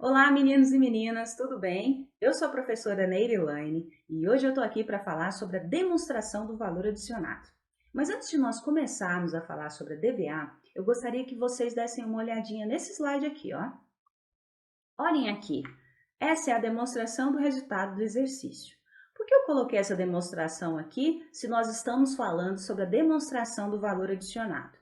Olá, meninos e meninas, tudo bem? Eu sou a professora Neirylane e hoje eu estou aqui para falar sobre a demonstração do valor adicionado. Mas antes de nós começarmos a falar sobre a DVA, eu gostaria que vocês dessem uma olhadinha nesse slide aqui, ó. Olhem aqui, essa é a demonstração do resultado do exercício. Por que eu coloquei essa demonstração aqui se nós estamos falando sobre a demonstração do valor adicionado?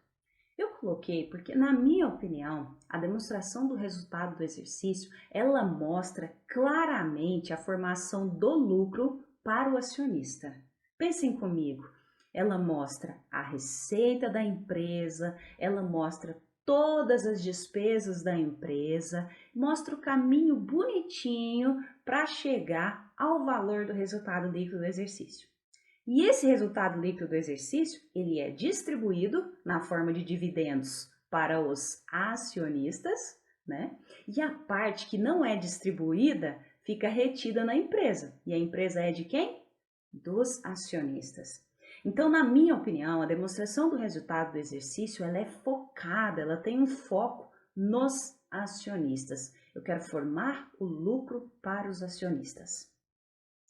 Eu coloquei porque, na minha opinião, a demonstração do resultado do exercício, ela mostra claramente a formação do lucro para o acionista. Pensem comigo, ela mostra a receita da empresa, ela mostra todas as despesas da empresa, mostra o caminho bonitinho para chegar ao valor do resultado líquido do exercício. E esse resultado líquido do exercício, ele é distribuído na forma de dividendos para os acionistas, né? E a parte que não é distribuída fica retida na empresa. E a empresa é de quem? Dos acionistas. Então, na minha opinião, a demonstração do resultado do exercício, ela é focada, ela tem um foco nos acionistas. Eu quero formar o lucro para os acionistas,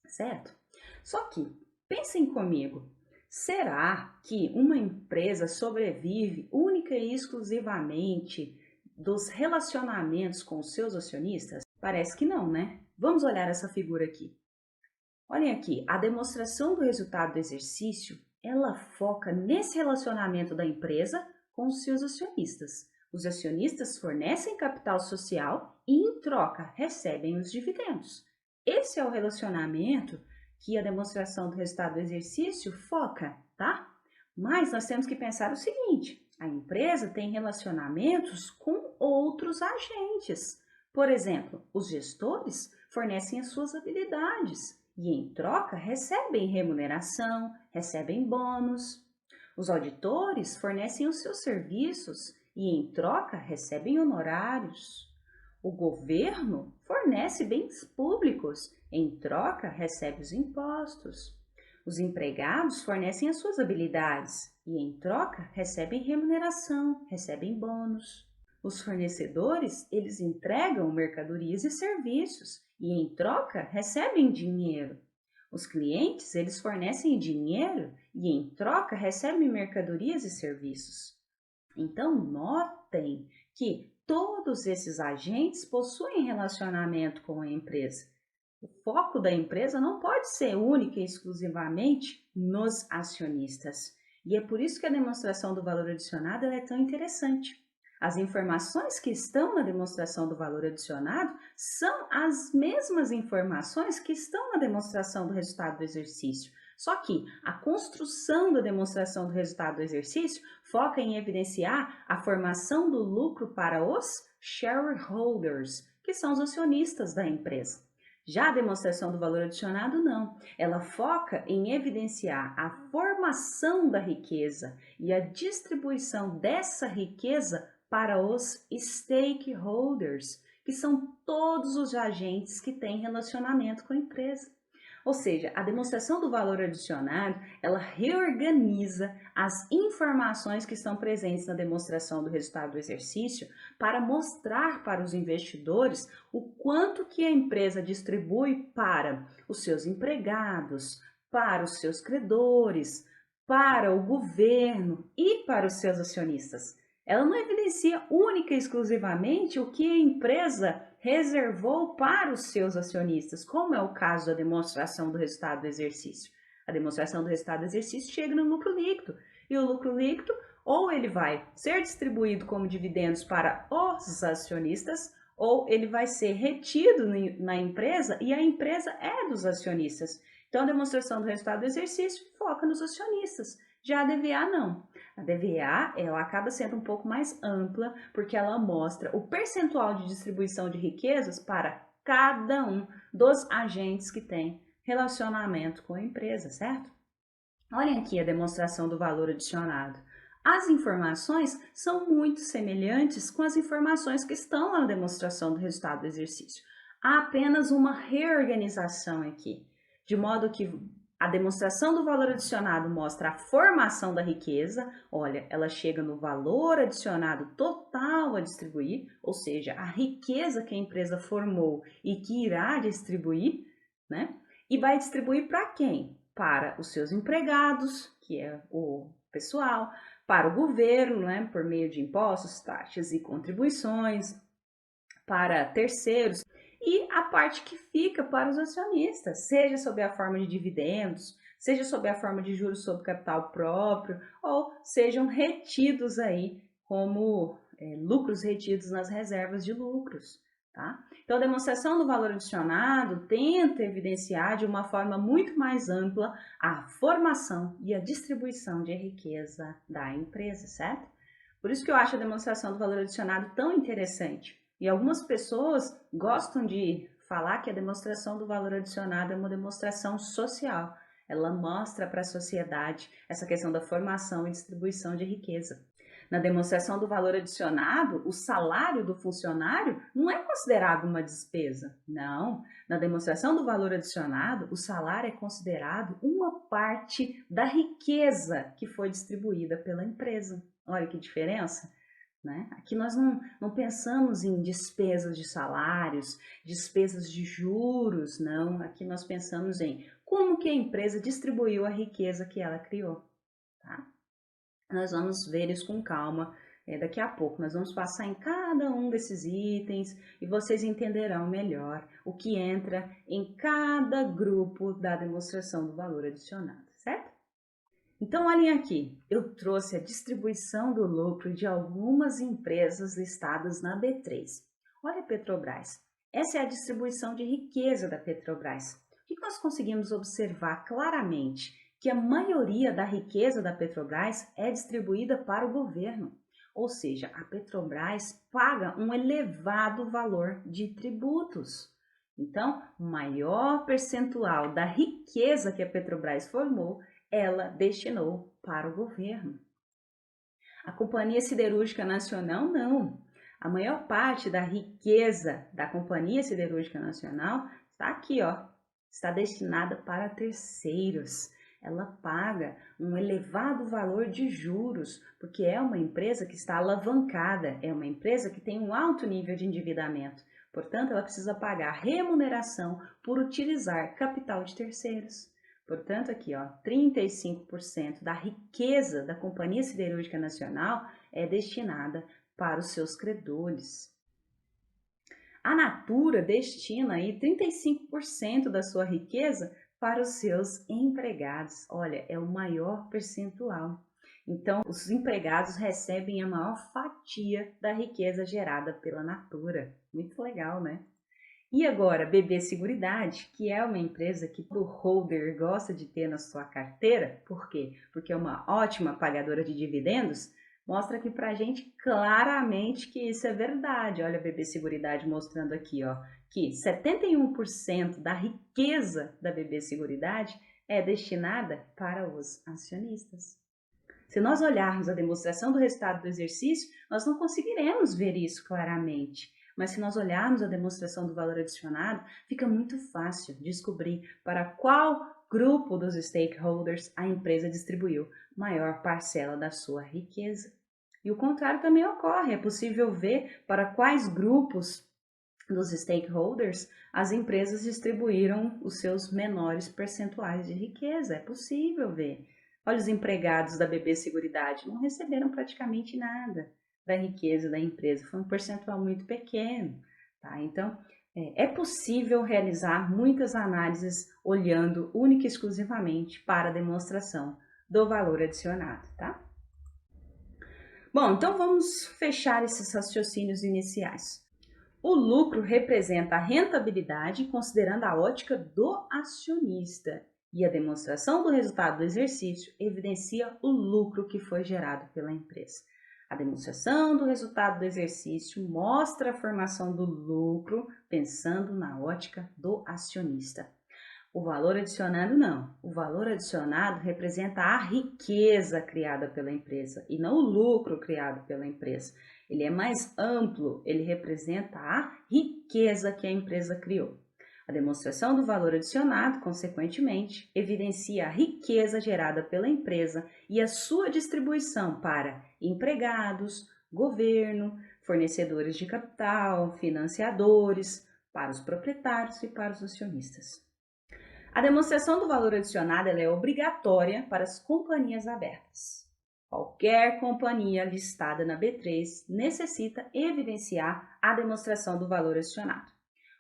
certo? Só que pensem comigo, será que uma empresa sobrevive única e exclusivamente dos relacionamentos com os seus acionistas? Parece que não, né? Vamos olhar essa figura aqui. Olhem aqui, a demonstração do resultado do exercício, ela foca nesse relacionamento da empresa com os seus acionistas. Os acionistas fornecem capital social e, em troca, recebem os dividendos. Esse é o relacionamento que a demonstração do resultado do exercício foca, tá? Mas nós temos que pensar o seguinte, a empresa tem relacionamentos com outros agentes. Por exemplo, os gestores fornecem as suas habilidades e, em troca, recebem remuneração, recebem bônus. Os auditores fornecem os seus serviços e, em troca, recebem honorários. O governo fornece bens públicos, em troca, recebe os impostos. Os empregados fornecem as suas habilidades e, em troca, recebem remuneração, recebem bônus. Os fornecedores, eles entregam mercadorias e serviços e, em troca, recebem dinheiro. Os clientes, eles fornecem dinheiro e, em troca, recebem mercadorias e serviços. Então, notem que todos esses agentes possuem relacionamento com a empresa. O foco da empresa não pode ser única e exclusivamente nos acionistas. E é por isso que a demonstração do valor adicionado é tão interessante. As informações que estão na demonstração do valor adicionado são as mesmas informações que estão na demonstração do resultado do exercício. Só que a construção da demonstração do resultado do exercício foca em evidenciar a formação do lucro para os shareholders, que são os acionistas da empresa. Já a demonstração do valor adicionado, não. Ela foca em evidenciar a formação da riqueza e a distribuição dessa riqueza para os stakeholders, que são todos os agentes que têm relacionamento com a empresa. Ou seja, a demonstração do valor adicionado, ela reorganiza as informações que estão presentes na demonstração do resultado do exercício para mostrar para os investidores o quanto que a empresa distribui para os seus empregados, para os seus credores, para o governo e para os seus acionistas. Ela não evidencia única e exclusivamente o que a empresa reservou para os seus acionistas, como é o caso da demonstração do resultado do exercício. A demonstração do resultado do exercício chega no lucro líquido, e o lucro líquido ou ele vai ser distribuído como dividendos para os acionistas, ou ele vai ser retido na empresa e a empresa é dos acionistas. Então, a demonstração do resultado do exercício foca nos acionistas. Já a DVA não. A DVA, ela acaba sendo um pouco mais ampla, porque ela mostra o percentual de distribuição de riquezas para cada um dos agentes que tem relacionamento com a empresa, certo? Olhem aqui a demonstração do valor adicionado. As informações são muito semelhantes com as informações que estão na demonstração do resultado do exercício. Há apenas uma reorganização aqui, de modo que A demonstração do valor adicionado mostra a formação da riqueza. Olha, ela chega no valor adicionado total a distribuir, ou seja, a riqueza que a empresa formou e que irá distribuir, né? E vai distribuir para quem? Para os seus empregados, que é o pessoal, para o governo, né? Por meio de impostos, taxas e contribuições, para terceiros, e a parte que fica para os acionistas, seja sob a forma de dividendos, seja sob a forma de juros sobre capital próprio, ou sejam retidos aí como lucros retidos nas reservas de lucros. Tá? Então, a demonstração do valor adicionado tenta evidenciar de uma forma muito mais ampla a formação e a distribuição de riqueza da empresa, certo? Por isso que eu acho a demonstração do valor adicionado tão interessante. E algumas pessoas gostam de falar que a demonstração do valor adicionado é uma demonstração social. Ela mostra para a sociedade essa questão da formação e distribuição de riqueza. Na demonstração do valor adicionado, o salário do funcionário não é considerado uma despesa. Não. Na demonstração do valor adicionado, o salário é considerado uma parte da riqueza que foi distribuída pela empresa. Olha que diferença. Né? Aqui nós não pensamos em despesas de salários, despesas de juros, não. Aqui nós pensamos em como que a empresa distribuiu a riqueza que ela criou. Tá? Nós vamos ver isso com calma daqui a pouco. Nós vamos passar em cada um desses itens e vocês entenderão melhor o que entra em cada grupo da demonstração do valor adicionado, certo? Então, olhem aqui, eu trouxe a distribuição do lucro de algumas empresas listadas na B3. Olha a Petrobras, essa é a distribuição de riqueza da Petrobras. O que nós conseguimos observar claramente? Que a maioria da riqueza da Petrobras é distribuída para o governo. Ou seja, a Petrobras paga um elevado valor de tributos. Então, o maior percentual da riqueza que a Petrobras formou ela destinou para o governo. A Companhia Siderúrgica Nacional, não. A maior parte da riqueza da Companhia Siderúrgica Nacional está aqui, ó, está destinada para terceiros. Ela paga um elevado valor de juros, porque é uma empresa que está alavancada, é uma empresa que tem um alto nível de endividamento. Portanto, ela precisa pagar remuneração por utilizar capital de terceiros. Portanto, aqui, ó, 35% da riqueza da Companhia Siderúrgica Nacional é destinada para os seus credores. A Natura destina aí 35% da sua riqueza para os seus empregados. Olha, é o maior percentual. Então, os empregados recebem a maior fatia da riqueza gerada pela Natura. Muito legal, né? E agora, BB Seguridade, que é uma empresa que o holder gosta de ter na sua carteira, por quê? Porque é uma ótima pagadora de dividendos, mostra aqui pra gente claramente que isso é verdade. Olha a BB Seguridade mostrando aqui, ó, que 71% da riqueza da BB Seguridade é destinada para os acionistas. Se nós olharmos a demonstração do resultado do exercício, nós não conseguiremos ver isso claramente. Mas se nós olharmos a demonstração do valor adicionado, fica muito fácil descobrir para qual grupo dos stakeholders a empresa distribuiu maior parcela da sua riqueza. E o contrário também ocorre, é possível ver para quais grupos dos stakeholders as empresas distribuíram os seus menores percentuais de riqueza, é possível ver. Olha, os empregados da BB Seguridade não receberam praticamente nada da riqueza da empresa, foi um percentual muito pequeno, tá? Então, é possível realizar muitas análises olhando única e exclusivamente para a demonstração do valor adicionado, tá? Bom, então vamos fechar esses raciocínios iniciais. O lucro representa a rentabilidade considerando a ótica do acionista e a demonstração do resultado do exercício evidencia o lucro que foi gerado pela empresa. A demonstração do resultado do exercício mostra a formação do lucro pensando na ótica do acionista. O valor adicionado não. O valor adicionado representa a riqueza criada pela empresa e não o lucro criado pela empresa. Ele é mais amplo, ele representa a riqueza que a empresa criou. A demonstração do valor adicionado, consequentemente, evidencia a riqueza gerada pela empresa e a sua distribuição para empregados, governo, fornecedores de capital, financiadores, para os proprietários e para os acionistas. A demonstração do valor adicionado é obrigatória para as companhias abertas. Qualquer companhia listada na B3 necessita evidenciar a demonstração do valor adicionado.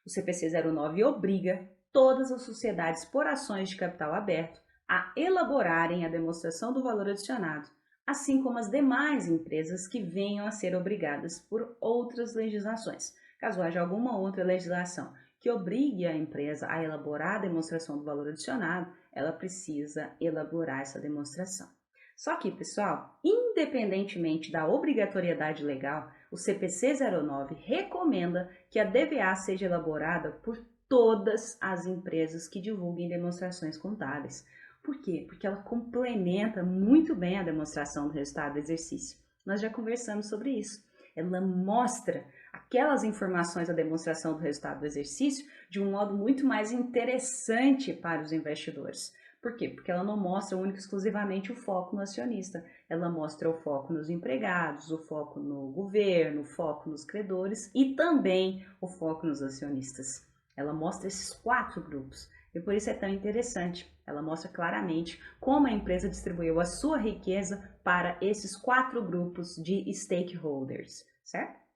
O CPC 09 obriga todas as sociedades por ações de capital aberto a elaborarem a demonstração do valor adicionado, assim como as demais empresas que venham a ser obrigadas por outras legislações. Caso haja alguma outra legislação que obrigue a empresa a elaborar a demonstração do valor adicionado, ela precisa elaborar essa demonstração. Só que, pessoal, independentemente da obrigatoriedade legal, o CPC 09 recomenda que a DVA seja elaborada por todas as empresas que divulguem demonstrações contábeis. Por quê? Porque ela complementa muito bem a demonstração do resultado do exercício. Nós já conversamos sobre isso. Ela mostra aquelas informações da demonstração do resultado do exercício de um modo muito mais interessante para os investidores. Por quê? Porque ela não mostra único e exclusivamente o foco no acionista. Ela mostra o foco nos empregados, o foco no governo, o foco nos credores e também o foco nos acionistas. Ela mostra esses 4 grupos e por isso é tão interessante. Ela mostra claramente como a empresa distribuiu a sua riqueza para esses 4 grupos de stakeholders, certo?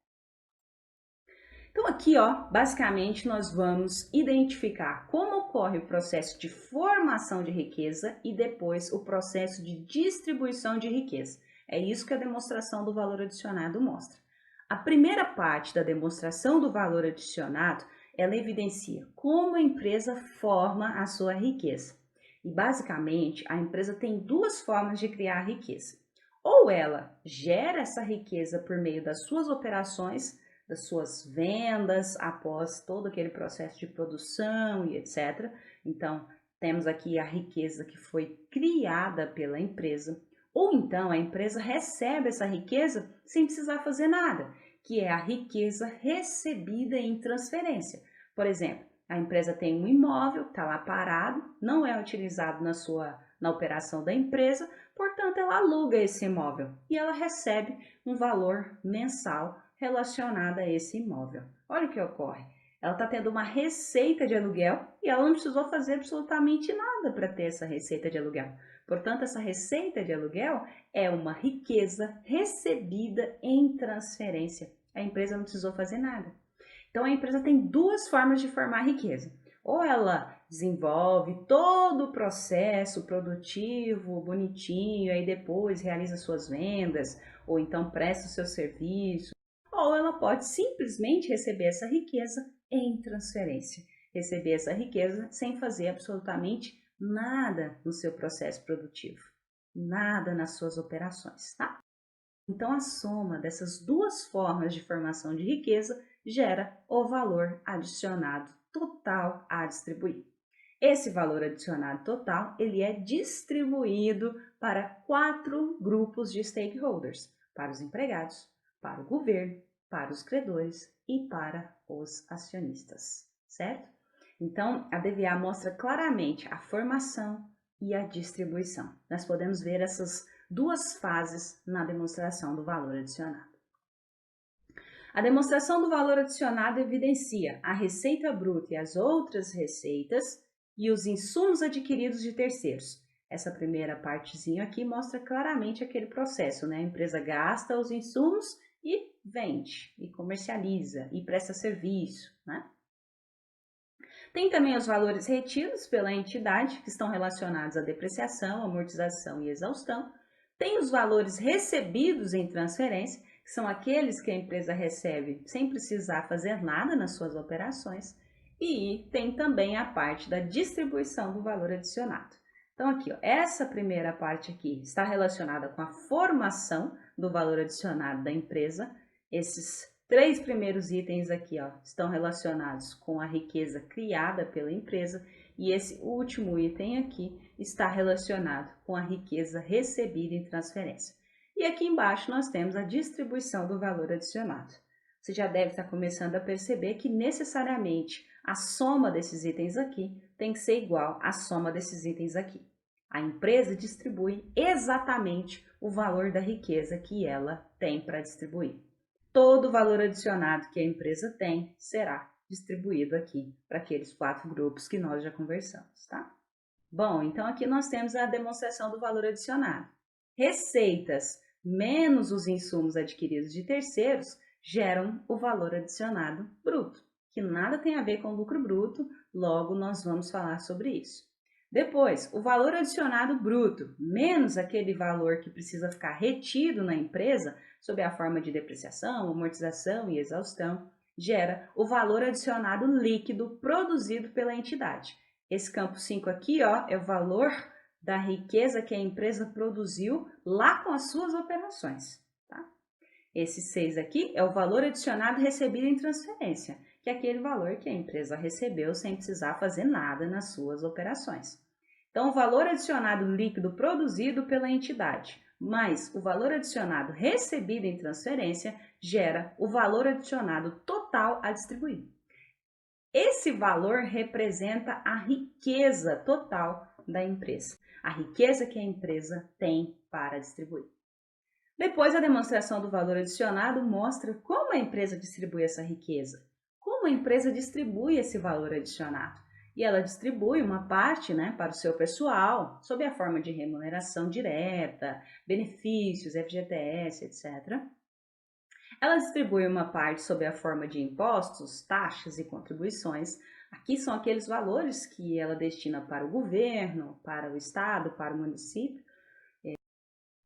Então aqui, basicamente nós vamos identificar como ocorre o processo de formação de riqueza e depois o processo de distribuição de riqueza. É isso que a demonstração do valor adicionado mostra. A primeira parte da demonstração do valor adicionado, ela evidencia como a empresa forma a sua riqueza. E basicamente, a empresa tem 2 formas de criar a riqueza. Ou ela gera essa riqueza por meio das suas operações, das suas vendas, após todo aquele processo de produção e etc. Então, temos aqui a riqueza que foi criada pela empresa. Ou então, a empresa recebe essa riqueza sem precisar fazer nada, que é a riqueza recebida em transferência. Por exemplo, a empresa tem um imóvel, está lá parado, não é utilizado na operação da empresa, portanto, ela aluga esse imóvel e ela recebe um valor mensal relacionado a esse imóvel. Olha o que ocorre. Ela está tendo uma receita de aluguel e ela não precisou fazer absolutamente nada para ter essa receita de aluguel. Portanto, essa receita de aluguel é uma riqueza recebida em transferência. A empresa não precisou fazer nada. Então, a empresa tem 2 formas de formar riqueza. Ou ela desenvolve todo o processo produtivo, bonitinho, aí depois realiza suas vendas, ou então presta o seu serviço, ou ela pode simplesmente receber essa riqueza em transferência. Receber essa riqueza sem fazer absolutamente nada no seu processo produtivo, nada nas suas operações, tá? Então, a soma dessas 2 formas de formação de riqueza gera o valor adicionado total a distribuir. Esse valor adicionado total, ele é distribuído para 4 grupos de stakeholders, para os empregados, para o governo, para os credores e para os acionistas, certo? Então, a DVA mostra claramente a formação e a distribuição. Nós podemos ver essas 2 fases na demonstração do valor adicionado. A demonstração do valor adicionado evidencia a receita bruta e as outras receitas e os insumos adquiridos de terceiros. Essa primeira partezinha aqui mostra claramente aquele processo, né? A empresa gasta os insumos e vende, e comercializa, e presta serviço, né? Tem também os valores retidos pela entidade, que estão relacionados à depreciação, amortização e exaustão. Tem os valores recebidos em transferência, que são aqueles que a empresa recebe sem precisar fazer nada nas suas operações. E tem também a parte da distribuição do valor adicionado. Então aqui, essa primeira parte aqui está relacionada com a formação do valor adicionado da empresa. Esses 3 primeiros itens aqui, estão relacionados com a riqueza criada pela empresa e esse último item aqui está relacionado com a riqueza recebida em transferência. E aqui embaixo nós temos a distribuição do valor adicionado. você já deve estar começando a perceber que necessariamente a soma desses itens aqui tem que ser igual à soma desses itens aqui. A empresa distribui exatamente o valor da riqueza que ela tem para distribuir. Todo o valor adicionado que a empresa tem será distribuído aqui para aqueles 4 grupos que nós já conversamos, tá? Bom, então aqui nós temos a demonstração do valor adicionado. Receitas menos os insumos adquiridos de terceiros geram o valor adicionado bruto, que nada tem a ver com lucro bruto, logo nós vamos falar sobre isso. Depois, o valor adicionado bruto, menos aquele valor que precisa ficar retido na empresa, sob a forma de depreciação, amortização e exaustão, gera o valor adicionado líquido produzido pela entidade. Esse campo 5 aqui, ó, é o valor da riqueza que a empresa produziu lá com as suas operações. Tá? Esse 6 aqui é o valor adicionado recebido em transferência, que é aquele valor que a empresa recebeu sem precisar fazer nada nas suas operações. Então, o valor adicionado líquido produzido pela entidade, mais o valor adicionado recebido em transferência, gera o valor adicionado total a distribuir. Esse valor representa a riqueza total da empresa, a riqueza que a empresa tem para distribuir. Depois, a demonstração do valor adicionado mostra como a empresa distribui essa riqueza, como a empresa distribui esse valor adicionado. E ela distribui uma parte, para o seu pessoal, sob a forma de remuneração direta, benefícios, FGTS, etc. Ela distribui uma parte sob a forma de impostos, taxas e contribuições. Aqui são aqueles valores que ela destina para o governo, para o estado, para o município.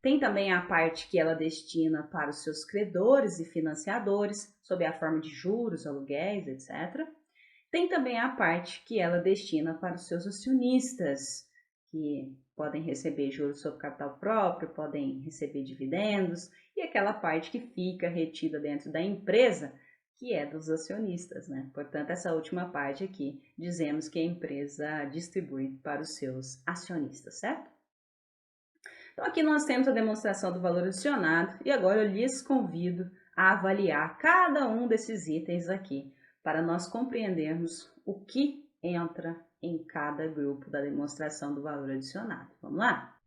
Tem também a parte que ela destina para os seus credores e financiadores, sob a forma de juros, aluguéis, etc. Tem também a parte que ela destina para os seus acionistas, que podem receber juros sobre capital próprio, podem receber dividendos, e aquela parte que fica retida dentro da empresa, que é dos acionistas, Portanto, essa última parte aqui, dizemos que a empresa distribui para os seus acionistas, certo? Então, aqui nós temos a demonstração do valor adicionado, e agora eu lhes convido a avaliar cada um desses itens aqui, para nós compreendermos o que entra em cada grupo da demonstração do valor adicionado. Vamos lá?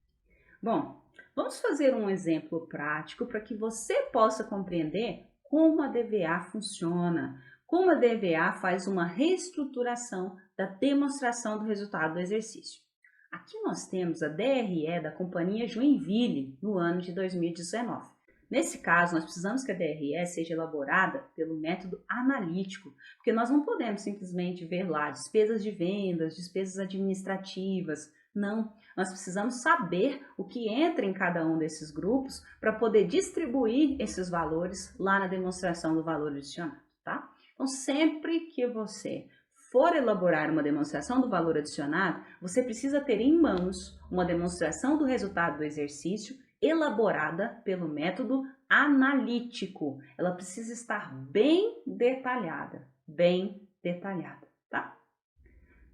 Bom, vamos fazer um exemplo prático para que você possa compreender como a DVA funciona, como a DVA faz uma reestruturação da demonstração do resultado do exercício. Aqui nós temos a DRE da Companhia Joinville no ano de 2019. Nesse caso, nós precisamos que a DRE seja elaborada pelo método analítico, porque nós não podemos simplesmente ver lá despesas de vendas, despesas administrativas. Não, nós precisamos saber o que entra em cada um desses grupos para poder distribuir esses valores lá na demonstração do valor adicionado, tá? Então, sempre que você for elaborar uma demonstração do valor adicionado, você precisa ter em mãos uma demonstração do resultado do exercício elaborada pelo método analítico. Ela precisa estar bem detalhada, tá?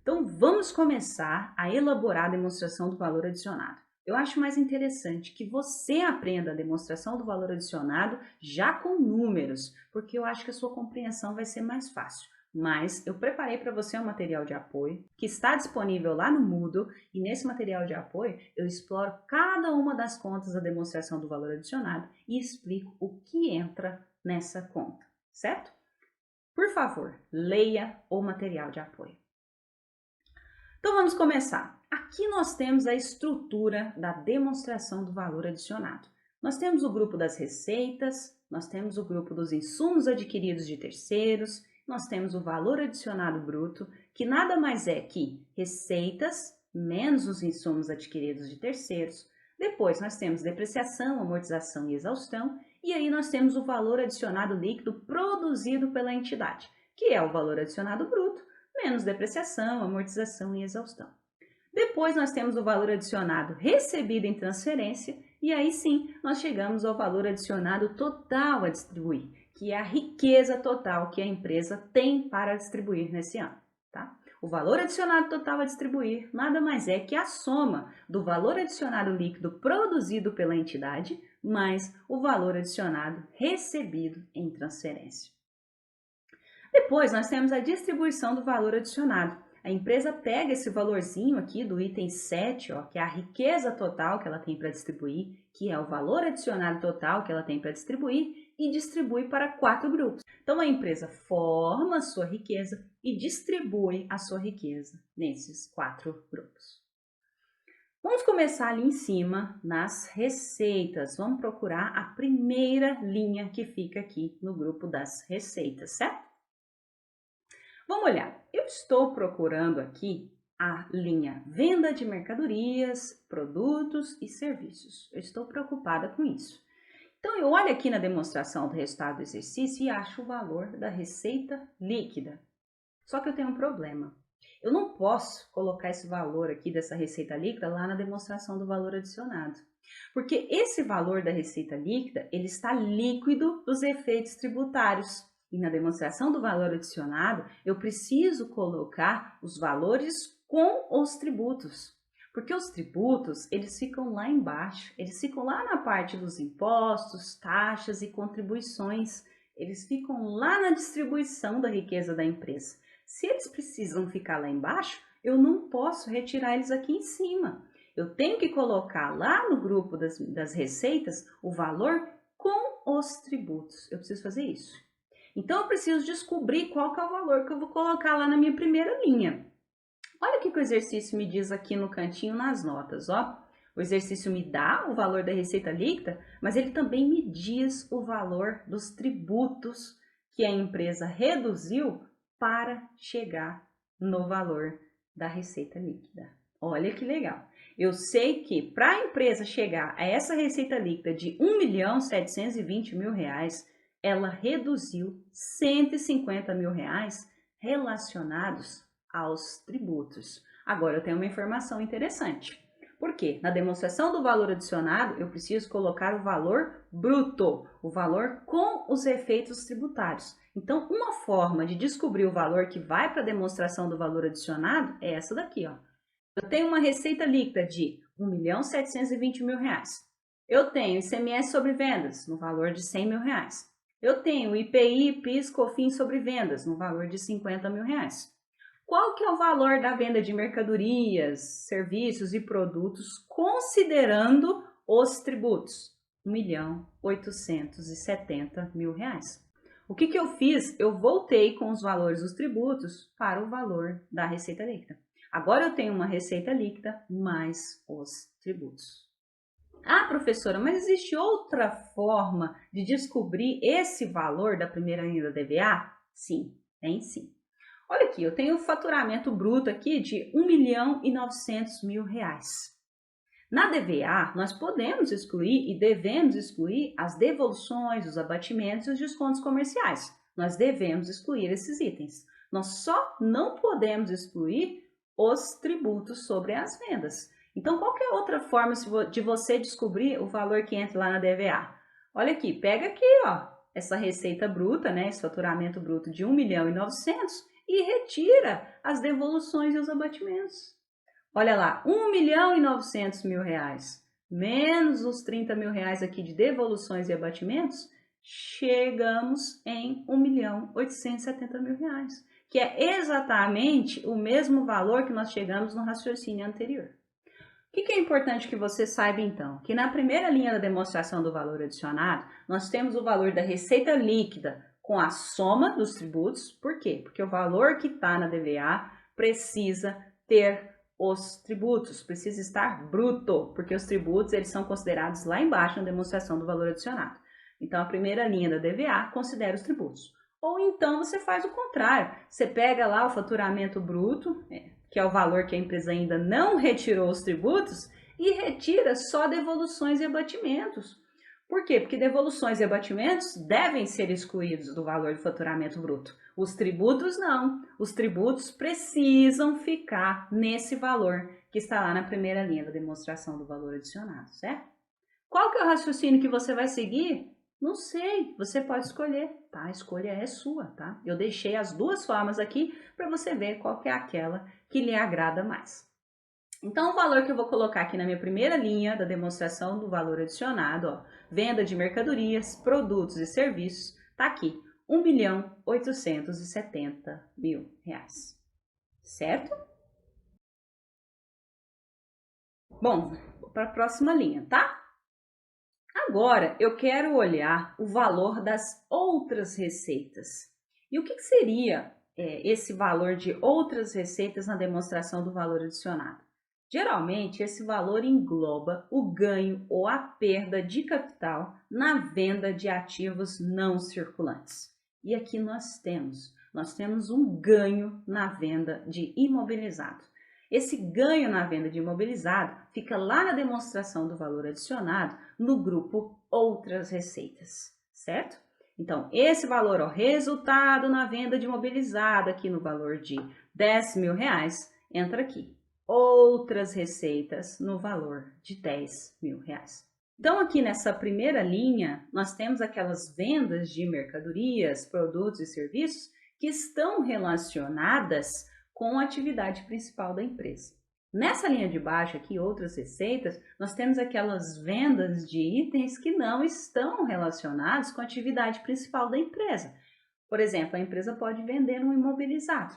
Então, vamos começar a elaborar a demonstração do valor adicionado. Eu acho mais interessante que você aprenda a demonstração do valor adicionado já com números, porque eu acho que a sua compreensão vai ser mais fácil. Mas eu preparei para você um material de apoio que está disponível lá no Moodle, e nesse material de apoio eu exploro cada uma das contas da demonstração do valor adicionado e explico o que entra nessa conta, certo? Por favor, leia o material de apoio. Então vamos começar. Aqui nós temos a estrutura da demonstração do valor adicionado. Nós temos o grupo das receitas, nós temos o grupo dos insumos adquiridos de terceiros, nós temos o valor adicionado bruto, que nada mais é que receitas menos os insumos adquiridos de terceiros. Depois nós temos depreciação, amortização e exaustão, e aí nós temos o valor adicionado líquido produzido pela entidade, que é o valor adicionado bruto, menos depreciação, amortização e exaustão. Depois nós temos o valor adicionado recebido em transferência, e aí sim nós chegamos ao valor adicionado total a distribuir, que é a riqueza total que a empresa tem para distribuir nesse ano, tá? O valor adicionado total a distribuir nada mais é que a soma do valor adicionado líquido produzido pela entidade mais o valor adicionado recebido em transferência. Depois, nós temos a distribuição do valor adicionado. A empresa pega esse valorzinho aqui do item 7, ó, que é a riqueza total que ela tem para distribuir, que é o valor adicionado total que ela tem para distribuir, e distribui para 4 grupos. Então, a empresa forma a sua riqueza e distribui a sua riqueza nesses 4 grupos. Vamos começar ali em cima nas receitas. Vamos procurar a primeira linha que fica aqui no grupo das receitas, certo? Vamos olhar. Eu estou procurando aqui a linha venda de mercadorias, produtos e serviços. Eu estou preocupada com isso. Então, eu olho aqui na demonstração do resultado do exercício e acho o valor da receita líquida. Só que eu tenho um problema. Eu não posso colocar esse valor aqui dessa receita líquida lá na demonstração do valor adicionado. Porque esse valor da receita líquida, ele está líquido dos efeitos tributários. E na demonstração do valor adicionado, eu preciso colocar os valores com os tributos. Porque os tributos, eles ficam lá embaixo, eles ficam lá na parte dos impostos, taxas e contribuições. Eles ficam lá na distribuição da riqueza da empresa. Se eles precisam ficar lá embaixo, eu não posso retirar eles aqui em cima. Eu tenho que colocar lá no grupo das receitas o valor com os tributos. Eu preciso fazer isso. Então, eu preciso descobrir qual que é o valor que eu vou colocar lá na minha primeira linha. Olha o que o exercício me diz aqui no cantinho nas notas, ó. O exercício me dá o valor da receita líquida, mas ele também me diz o valor dos tributos que a empresa reduziu para chegar no valor da receita líquida. Olha que legal. Eu sei que para a empresa chegar a essa receita líquida de R$ 1.720.000, ela reduziu R$ 150.000 relacionados aos tributos. Agora eu tenho uma informação interessante. Por quê? Na demonstração do valor adicionado, eu preciso colocar o valor bruto, o valor com os efeitos tributários. Então, uma forma de descobrir o valor que vai para a demonstração do valor adicionado é essa daqui, ó. Eu tenho uma receita líquida de R$ 1.720.000. Eu tenho ICMS sobre vendas no valor de R$ 100.000. Eu tenho IPI, PIS, COFINS sobre vendas no valor de R$ 50.000. Qual que é o valor da venda de mercadorias, serviços e produtos considerando os tributos? R$ 1.870.000. O que eu fiz? Eu voltei com os valores dos tributos para o valor da receita líquida. Agora eu tenho uma receita líquida mais os tributos. Ah, professora, mas existe outra forma de descobrir esse valor da primeira linha da DVA? Sim, tem sim. Olha aqui, eu tenho o faturamento bruto aqui de R$ 1.900.000. Na DVA, nós podemos excluir e devemos excluir as devoluções, os abatimentos e os descontos comerciais. Nós devemos excluir esses itens. Nós só não podemos excluir os tributos sobre as vendas. Então, qual que é outra forma de você descobrir o valor que entra lá na DVA? Olha aqui, pega aqui, ó, essa receita bruta, né, esse faturamento bruto de R$ 1.900.000 e retira as devoluções e os abatimentos. Olha lá, R$ 1.900.000 menos os R$ 30.000 aqui de devoluções e abatimentos, chegamos em R$ 1.870.000, que é exatamente o mesmo valor que nós chegamos no raciocínio anterior. O que é importante que você saiba então? Que na primeira linha da demonstração do valor adicionado, nós temos o valor da receita líquida com a soma dos tributos. Por quê? Porque o valor que está na DVA precisa ter os tributos, precisa estar bruto, porque os tributos eles são considerados lá embaixo na demonstração do valor adicionado. Então, a primeira linha da DVA considera os tributos. Ou então você faz o contrário, você pega lá o faturamento bruto, que é o valor que a empresa ainda não retirou os tributos, e retira só devoluções e abatimentos. Por quê? Porque devoluções e abatimentos devem ser excluídos do valor do faturamento bruto. Os tributos não. Os tributos precisam ficar nesse valor que está lá na primeira linha da demonstração do valor adicionado, certo? Qual que é o raciocínio que você vai seguir? Não sei, você pode escolher, tá? A escolha é sua, tá? Eu deixei as duas formas aqui para você ver qual que é aquela que lhe agrada mais. Então, o valor que eu vou colocar aqui na minha primeira linha da demonstração do valor adicionado, ó, venda de mercadorias, produtos e serviços, tá aqui, R$ 1.870.000, certo? Bom, vou para a próxima linha, tá? Agora eu quero olhar o valor das outras receitas. E o que seria esse valor de outras receitas na demonstração do valor adicionado? Geralmente, esse valor engloba o ganho ou a perda de capital na venda de ativos não circulantes. E aqui nós temos um ganho na venda de imobilizado. Esse ganho na venda de imobilizado fica lá na demonstração do valor adicionado no grupo Outras Receitas, certo? Então, esse valor, resultado na venda de imobilizado, aqui no valor de R$ 10.000, entra aqui. Outras receitas no valor de R$ 10.000. Então, aqui nessa primeira linha, nós temos aquelas vendas de mercadorias, produtos e serviços que estão relacionadas com a atividade principal da empresa. Nessa linha de baixo aqui, outras receitas, nós temos aquelas vendas de itens que não estão relacionados com a atividade principal da empresa. Por exemplo, a empresa pode vender um imobilizado.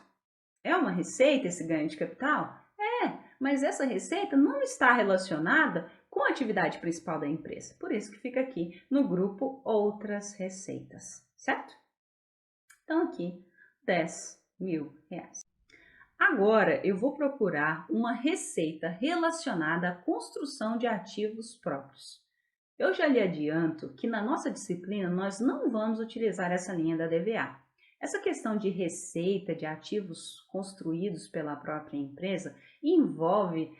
É uma receita esse ganho de capital? É, mas essa receita não está relacionada com a atividade principal da empresa. Por isso que fica aqui no grupo Outras Receitas, certo? Então aqui, R$ 10.000. Agora eu vou procurar uma receita relacionada à construção de ativos próprios. Eu já lhe adianto que na nossa disciplina nós não vamos utilizar essa linha da DVA. Essa questão de receita de ativos construídos pela própria empresa envolve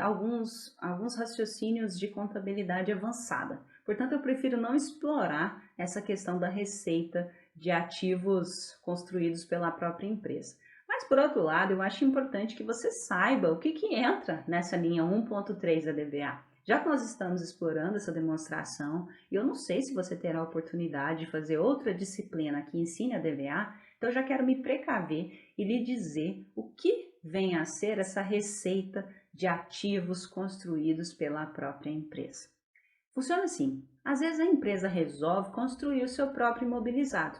alguns raciocínios de contabilidade avançada. Portanto, eu prefiro não explorar essa questão da receita de ativos construídos pela própria empresa. Mas, por outro lado, eu acho importante que você saiba o que entra nessa linha 1.3 da DVA. Já que nós estamos explorando essa demonstração, e eu não sei se você terá a oportunidade de fazer outra disciplina que ensine a DVA, então eu já quero me precaver e lhe dizer o que vem a ser essa receita de ativos construídos pela própria empresa. Funciona assim: às vezes a empresa resolve construir o seu próprio imobilizado,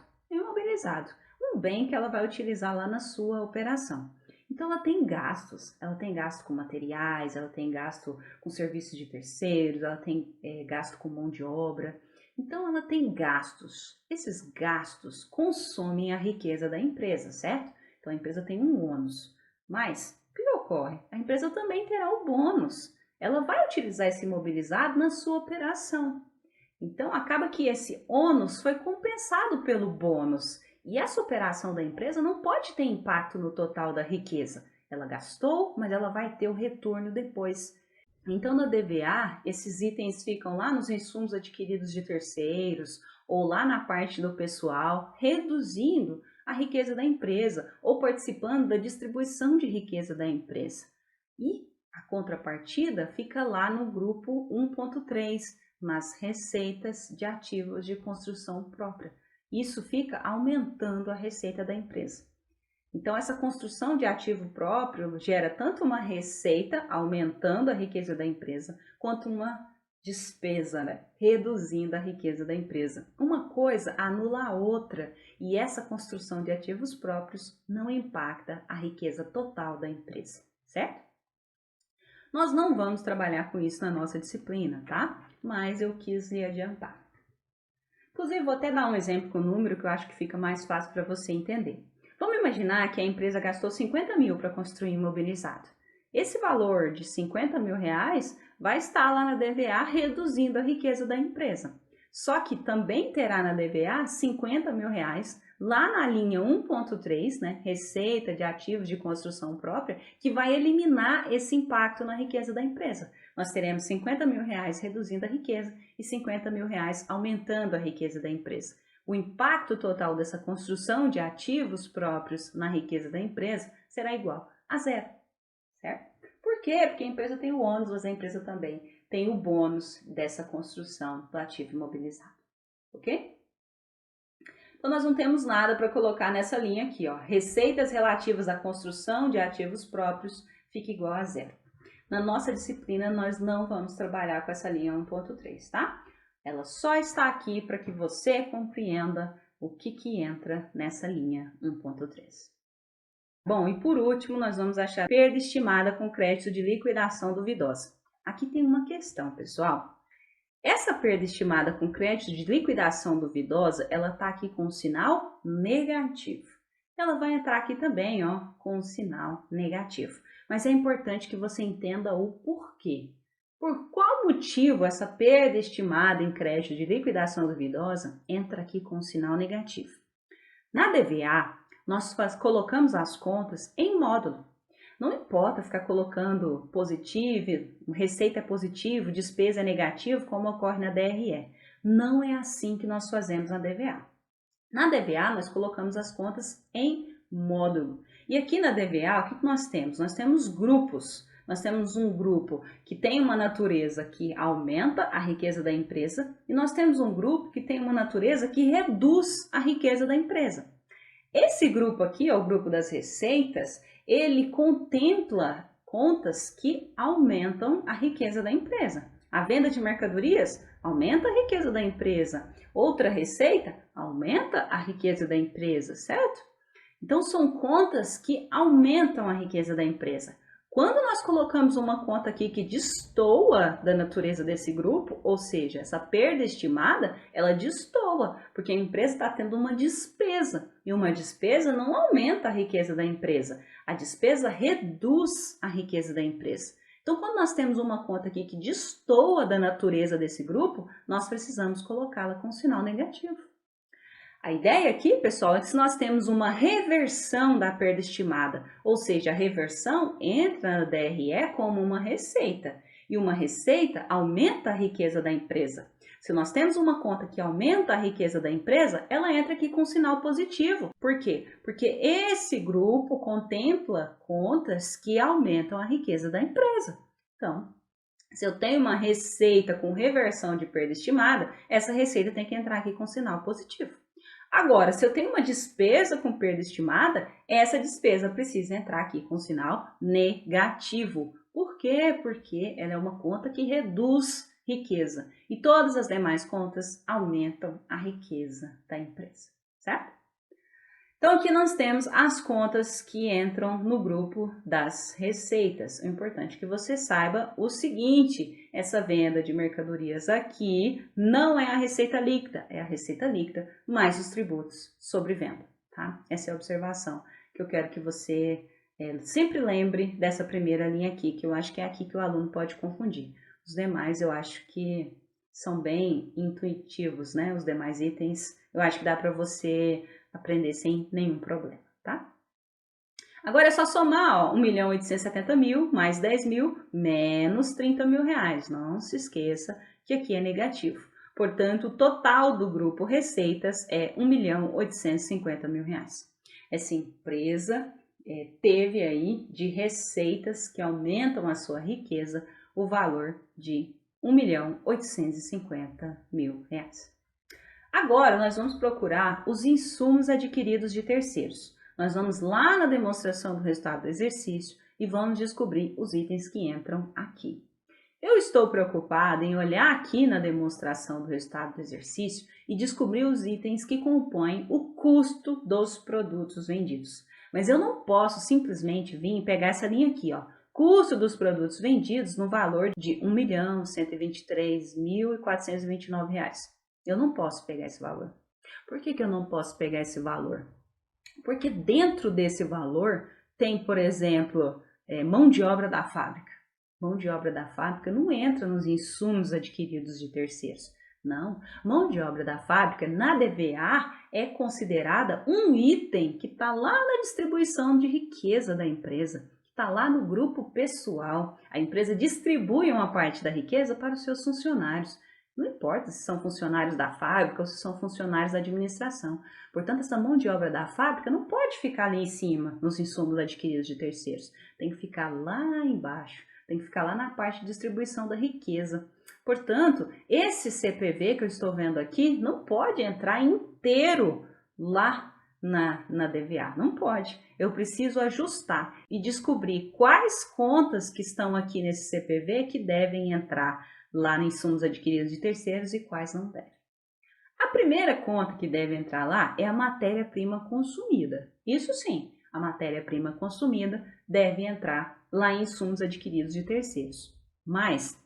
um bem que ela vai utilizar lá na sua operação. Então ela tem gasto com materiais, ela tem gasto com serviços de terceiros, ela tem gasto com mão de obra. Então ela tem gastos. Esses gastos consomem a riqueza da empresa, certo? Então a empresa tem um ônus. Mas o que ocorre? A empresa também terá o bônus. Ela vai utilizar esse imobilizado na sua operação. Então acaba que esse ônus foi compensado pelo bônus. E essa operação da empresa não pode ter impacto no total da riqueza. Ela gastou, mas ela vai ter o retorno depois. Então, na DVA, esses itens ficam lá nos insumos adquiridos de terceiros ou lá na parte do pessoal, reduzindo a riqueza da empresa ou participando da distribuição de riqueza da empresa. E a contrapartida fica lá no grupo 1.3, nas receitas de ativos de construção própria. Isso fica aumentando a receita da empresa. Então, essa construção de ativo próprio gera tanto uma receita, aumentando a riqueza da empresa, quanto uma despesa, reduzindo a riqueza da empresa. Uma coisa anula a outra, e essa construção de ativos próprios não impacta a riqueza total da empresa, certo? Nós não vamos trabalhar com isso na nossa disciplina, tá? Mas eu quis lhe adiantar. Inclusive, vou até dar um exemplo com o número que eu acho que fica mais fácil para você entender. Vamos imaginar que a empresa gastou 50 mil para construir imobilizado. Esse valor de 50 mil reais vai estar lá na DVA reduzindo a riqueza da empresa. Só que também terá na DVA 50 mil reais lá na linha 1.3, receita de ativos de construção própria, que vai eliminar esse impacto na riqueza da empresa. Nós teremos 50 mil reais reduzindo a riqueza e 50 mil reais aumentando a riqueza da empresa. O impacto total dessa construção de ativos próprios na riqueza da empresa será igual a zero, certo? Por quê? Porque a empresa tem o ônus, mas a empresa também tem o bônus dessa construção do ativo imobilizado, ok? Então, nós não temos nada para colocar nessa linha aqui, ó. Receitas relativas à construção de ativos próprios fica igual a zero. Na nossa disciplina, nós não vamos trabalhar com essa linha 1.3, tá? Ela só está aqui para que você compreenda o que entra nessa linha 1.3. Bom, e por último, nós vamos achar perda estimada com crédito de liquidação duvidosa. Aqui tem uma questão, pessoal. Essa perda estimada com crédito de liquidação duvidosa, ela está aqui com um sinal negativo. Ela vai entrar aqui também, ó, com um sinal negativo. Mas é importante que você entenda o porquê. Por qual motivo essa perda estimada em crédito de liquidação duvidosa entra aqui com um sinal negativo? Na DVA, nós colocamos as contas em módulo. Não importa ficar colocando positivo, receita é positivo, despesa é negativo, como ocorre na DRE. Não é assim que nós fazemos na DVA. Na DVA, nós colocamos as contas em módulo. E aqui na DVA, o que nós temos? Nós temos grupos. Nós temos um grupo que tem uma natureza que aumenta a riqueza da empresa e nós temos um grupo que tem uma natureza que reduz a riqueza da empresa. Esse grupo aqui, ó, o grupo das receitas, ele contempla contas que aumentam a riqueza da empresa. A venda de mercadorias aumenta a riqueza da empresa. Outra receita aumenta a riqueza da empresa, certo? Então, são contas que aumentam a riqueza da empresa. Quando nós colocamos uma conta aqui que destoa da natureza desse grupo, ou seja, essa perda estimada, ela destoa, porque a empresa está tendo uma despesa, e uma despesa não aumenta a riqueza da empresa, a despesa reduz a riqueza da empresa. Então, quando nós temos uma conta aqui que destoa da natureza desse grupo, nós precisamos colocá-la com sinal negativo. A ideia aqui, pessoal, é que se nós temos uma reversão da perda estimada, ou seja, a reversão entra na DRE como uma receita, e uma receita aumenta a riqueza da empresa. Se nós temos uma conta que aumenta a riqueza da empresa, ela entra aqui com sinal positivo. Por quê? Porque esse grupo contempla contas que aumentam a riqueza da empresa. Então, se eu tenho uma receita com reversão de perda estimada, essa receita tem que entrar aqui com sinal positivo. Agora, se eu tenho uma despesa com perda estimada, essa despesa precisa entrar aqui com sinal negativo. Por quê? Porque ela é uma conta que reduz riqueza e todas as demais contas aumentam a riqueza da empresa, certo? Então, aqui nós temos as contas que entram no grupo das receitas. É importante que você saiba o seguinte, essa venda de mercadorias aqui não é a receita líquida, é a receita líquida mais os tributos sobre venda, tá? Essa é a observação que eu quero que você sempre lembre dessa primeira linha aqui, que eu acho que é aqui que o aluno pode confundir. Os demais eu acho que são bem intuitivos, né? Os demais itens eu acho que dá para você aprender sem nenhum problema, tá? Agora é só somar, ó, 1.870.000 mais 10.000 menos 30 mil reais. Não se esqueça que aqui é negativo. Portanto, o total do grupo receitas é 1.850.000 reais. Essa empresa teve aí de receitas que aumentam a sua riqueza o valor de 1.850.000 reais. Agora, nós vamos procurar os insumos adquiridos de terceiros. Nós vamos lá na demonstração do resultado do exercício e vamos descobrir os itens que entram aqui. Eu estou preocupada em olhar aqui na demonstração do resultado do exercício e descobrir os itens que compõem o custo dos produtos vendidos. Mas eu não posso simplesmente vir e pegar essa linha aqui, ó. Custo dos produtos vendidos no valor de R$ 1.123.429. Eu não posso pegar esse valor. Por que eu não posso pegar esse valor? Porque dentro desse valor tem, por exemplo, mão de obra da fábrica. Mão de obra da fábrica não entra nos insumos adquiridos de terceiros. Não, mão de obra da fábrica na DVA é considerada um item que está lá na distribuição de riqueza da empresa, está lá no grupo pessoal. A empresa distribui uma parte da riqueza para os seus funcionários. Não importa se são funcionários da fábrica ou se são funcionários da administração. Portanto, essa mão de obra da fábrica não pode ficar ali em cima, nos insumos adquiridos de terceiros. Tem que ficar lá embaixo, tem que ficar lá na parte de distribuição da riqueza. Portanto, esse CPV que eu estou vendo aqui não pode entrar inteiro lá na DVA. Não pode. Eu preciso ajustar e descobrir quais contas que estão aqui nesse CPV que devem entrar lá em insumos adquiridos de terceiros e quais não devem. A primeira conta que deve entrar lá é a matéria-prima consumida. Isso sim, a matéria-prima consumida deve entrar lá em insumos adquiridos de terceiros. Mas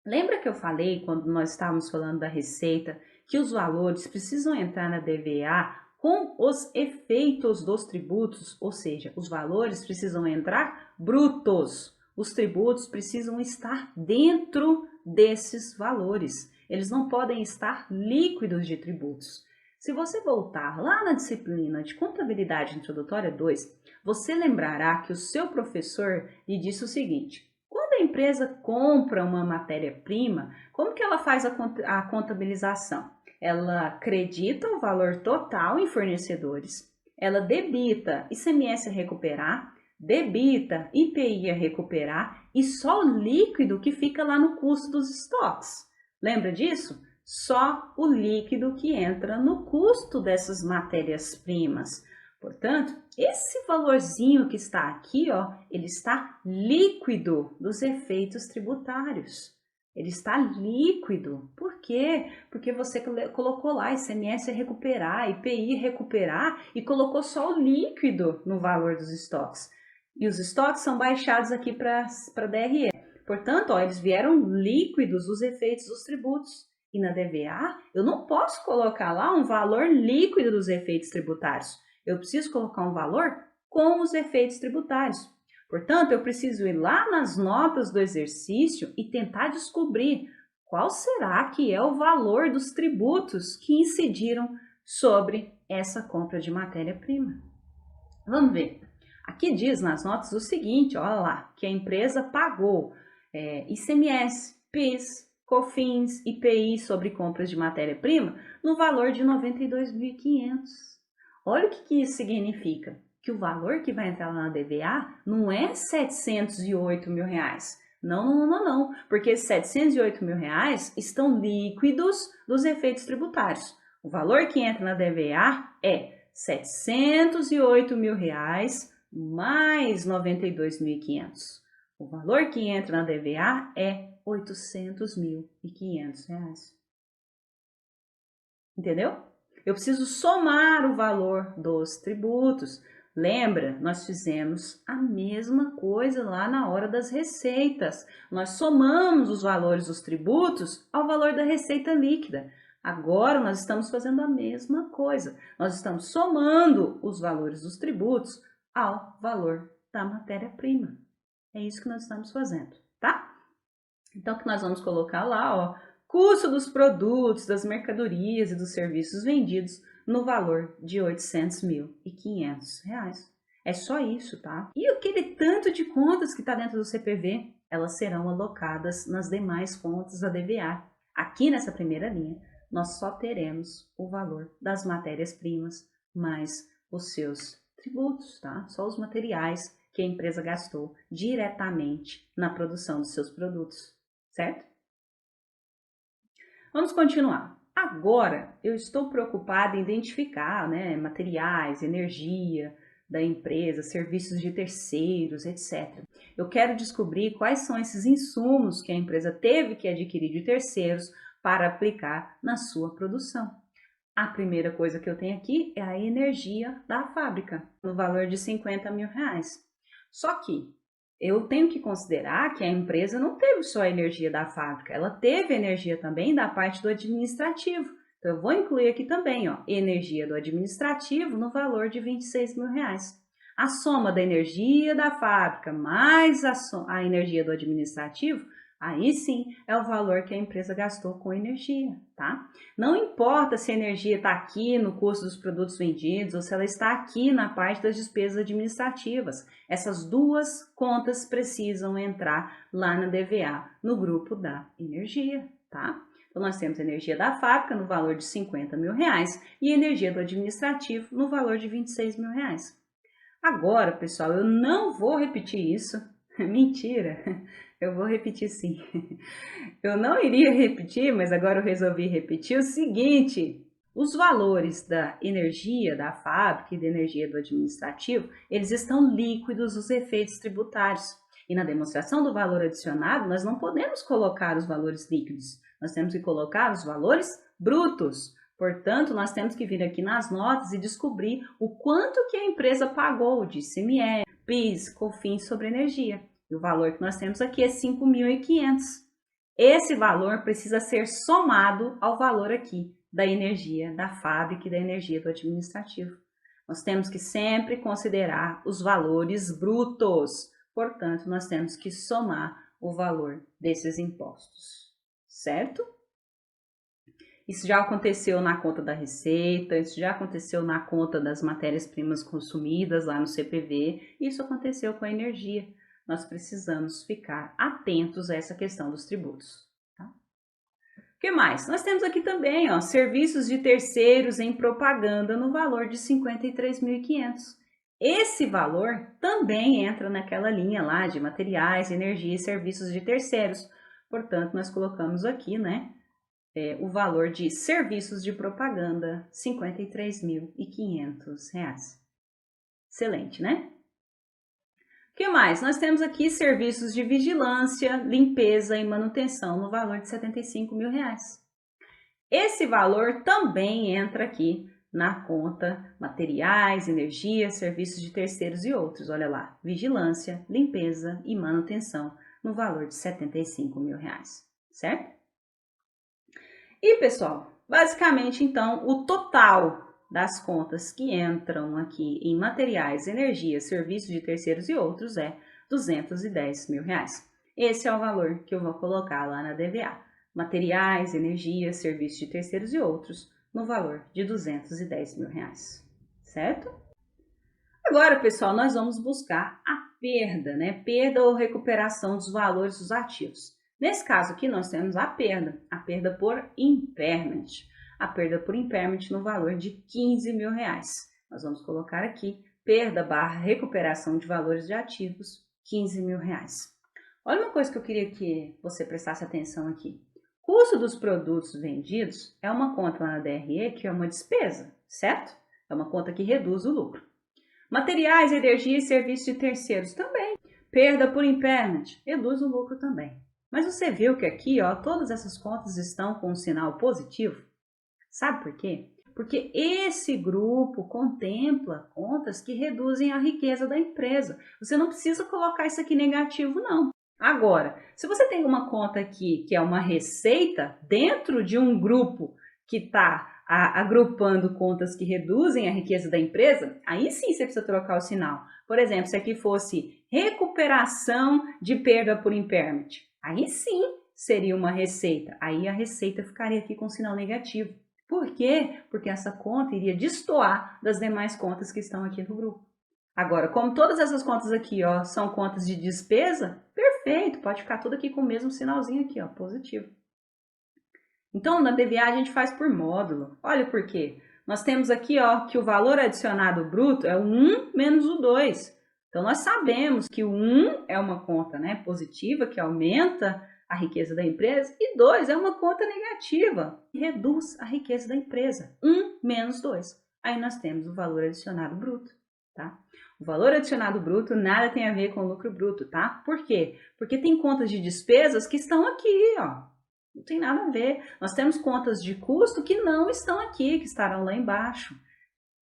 lembra que eu falei quando nós estávamos falando da receita que os valores precisam entrar na DVA com os efeitos dos tributos, ou seja, os valores precisam entrar brutos. Os tributos precisam estar dentro desses valores. Eles não podem estar líquidos de tributos. Se você voltar lá na disciplina de Contabilidade Introdutória 2, você lembrará que o seu professor lhe disse o seguinte: quando a empresa compra uma matéria-prima, como que ela faz a contabilização? Ela acredita o valor total em fornecedores, ela debita ICMS a recuperar, debita IPI a recuperar e só o líquido que fica lá no custo dos estoques. Lembra disso? Só o líquido que entra no custo dessas matérias-primas. Portanto, esse valorzinho que está aqui, ó, ele está líquido dos efeitos tributários. Ele está líquido. Por quê? Porque você colocou lá ICMS a recuperar, IPI a recuperar e colocou só o líquido no valor dos estoques. E os estoques são baixados aqui para DRE. Portanto, ó, eles vieram líquidos os efeitos dos tributos. E na DVA, eu não posso colocar lá um valor líquido dos efeitos tributários. Eu preciso colocar um valor com os efeitos tributários. Portanto, eu preciso ir lá nas notas do exercício e tentar descobrir qual será que é o valor dos tributos que incidiram sobre essa compra de matéria-prima. Vamos ver. Aqui diz nas notas o seguinte, olha lá, que a empresa pagou ICMS, PIS, COFINS, IPI sobre compras de matéria-prima no valor de R$ 92.500. Olha o que isso significa, que o valor que vai entrar lá na DVA não é R$ 708 mil. Não, porque esses R$ 708 mil estão líquidos dos efeitos tributários. O valor que entra na DVA é R$ 708 mil mais R$ 92.500. O valor que entra na DVA é R$ 800.500. Entendeu? Eu preciso somar o valor dos tributos. Lembra, nós fizemos a mesma coisa lá na hora das receitas. Nós somamos os valores dos tributos ao valor da receita líquida. Agora nós estamos fazendo a mesma coisa. Nós estamos somando os valores dos tributos ao valor da matéria-prima. É isso que nós estamos fazendo, tá? Então, o que nós vamos colocar lá, ó, custo dos produtos, das mercadorias e dos serviços vendidos no valor de R$ 800.500. É só isso, tá? E aquele tanto de contas que está dentro do CPV, elas serão alocadas nas demais contas da DVA. Aqui nessa primeira linha, nós só teremos o valor das matérias-primas mais os seus tributos, tá? Só os materiais que a empresa gastou diretamente na produção dos seus produtos, certo? Vamos continuar. Agora, eu estou preocupada em identificar, materiais, energia da empresa, serviços de terceiros, etc. Eu quero descobrir quais são esses insumos que a empresa teve que adquirir de terceiros para aplicar na sua produção. A primeira coisa que eu tenho aqui é a energia da fábrica, no valor de R$ 50 mil. Só que eu tenho que considerar que a empresa não teve só a energia da fábrica, ela teve energia também da parte do administrativo. Então, eu vou incluir aqui também, ó, energia do administrativo no valor de R$ 26 mil. A soma da energia da fábrica mais a energia do administrativo, aí sim é o valor que a empresa gastou com energia, tá? Não importa se a energia está aqui no custo dos produtos vendidos ou se ela está aqui na parte das despesas administrativas. Essas duas contas precisam entrar lá na DVA, no grupo da energia, tá? Então, nós temos a energia da fábrica no valor de R$ 50 mil e a energia do administrativo no valor de R$ 26 mil. Agora, pessoal, eu não vou repetir isso. Mentira, eu vou repetir sim. Eu não iria repetir, mas agora eu resolvi repetir o seguinte: os valores da energia da fábrica e da energia do administrativo, eles estão líquidos os efeitos tributários. E na demonstração do valor adicionado, nós não podemos colocar os valores líquidos, nós temos que colocar os valores brutos. Portanto, nós temos que vir aqui nas notas e descobrir o quanto que a empresa pagou de ICMS, PIS, COFINS sobre energia. E o valor que nós temos aqui é 5.500. Esse valor precisa ser somado ao valor aqui da energia da fábrica e da energia do administrativo. Nós temos que sempre considerar os valores brutos. Portanto, nós temos que somar o valor desses impostos, certo? Isso já aconteceu na conta da receita, isso já aconteceu na conta das matérias-primas consumidas lá no CPV, isso aconteceu com a energia. Nós precisamos ficar atentos a essa questão dos tributos. Tá? O que mais? Nós temos aqui também, ó, serviços de terceiros em propaganda no valor de 53.500. Esse valor também entra naquela linha lá de materiais, energia e serviços de terceiros. Portanto, nós colocamos aqui, né, o valor de serviços de propaganda, R$ 53.500. Excelente, né? O que mais? Nós temos aqui serviços de vigilância, limpeza e manutenção no valor de R$ 75.000. Esse valor também entra aqui na conta materiais, energia, serviços de terceiros e outros. Olha lá, vigilância, limpeza e manutenção no valor de R$ 75.000, certo? E, pessoal, basicamente, então, o total das contas que entram aqui em materiais, energia, serviços de terceiros e outros é R$ 210.000. Esse é o valor que eu vou colocar lá na DVA. Materiais, energia, serviços de terceiros e outros, no valor de R$ 210.000, certo? Agora, pessoal, nós vamos buscar a perda, né? Perda ou recuperação dos valores dos ativos. Nesse caso aqui, nós temos a perda por impairment. A perda por impairment no valor de R$ 15.000. Nós vamos colocar aqui, perda / recuperação de valores de ativos, R$ 15.000. Olha uma coisa que eu queria que você prestasse atenção aqui. Custo dos produtos vendidos é uma conta lá na DRE que é uma despesa, certo? É uma conta que reduz o lucro. Materiais, energia e serviços de terceiros também. Perda por impairment reduz o lucro também. Mas você viu que aqui, ó, todas essas contas estão com um sinal positivo? Sabe por quê? Porque esse grupo contempla contas que reduzem a riqueza da empresa. Você não precisa colocar isso aqui negativo, não. Agora, se você tem uma conta aqui que é uma receita dentro de um grupo que está agrupando contas que reduzem a riqueza da empresa, aí sim você precisa trocar o sinal. Por exemplo, se aqui fosse recuperação de perda por impairment, aí sim seria uma receita. Aí a receita ficaria aqui com sinal negativo. Por quê? Porque essa conta iria destoar das demais contas que estão aqui no grupo. Agora, como todas essas contas aqui, ó, são contas de despesa, perfeito, pode ficar tudo aqui com o mesmo sinalzinho aqui, ó, positivo. Então, na DVA a gente faz por módulo. Olha por quê. Nós temos aqui, ó, que o valor adicionado bruto é o 1 menos o 2. Então, nós sabemos que o 1 é uma conta, né, positiva, que aumenta a riqueza da empresa, e 2 é uma conta negativa, que reduz a riqueza da empresa. 1 menos 2. Aí nós temos o valor adicionado bruto, tá? O valor adicionado bruto nada tem a ver com o lucro bruto, tá? Por quê? Porque tem contas de despesas que estão aqui, ó. Não tem nada a ver. Nós temos contas de custo que não estão aqui, que estarão lá embaixo.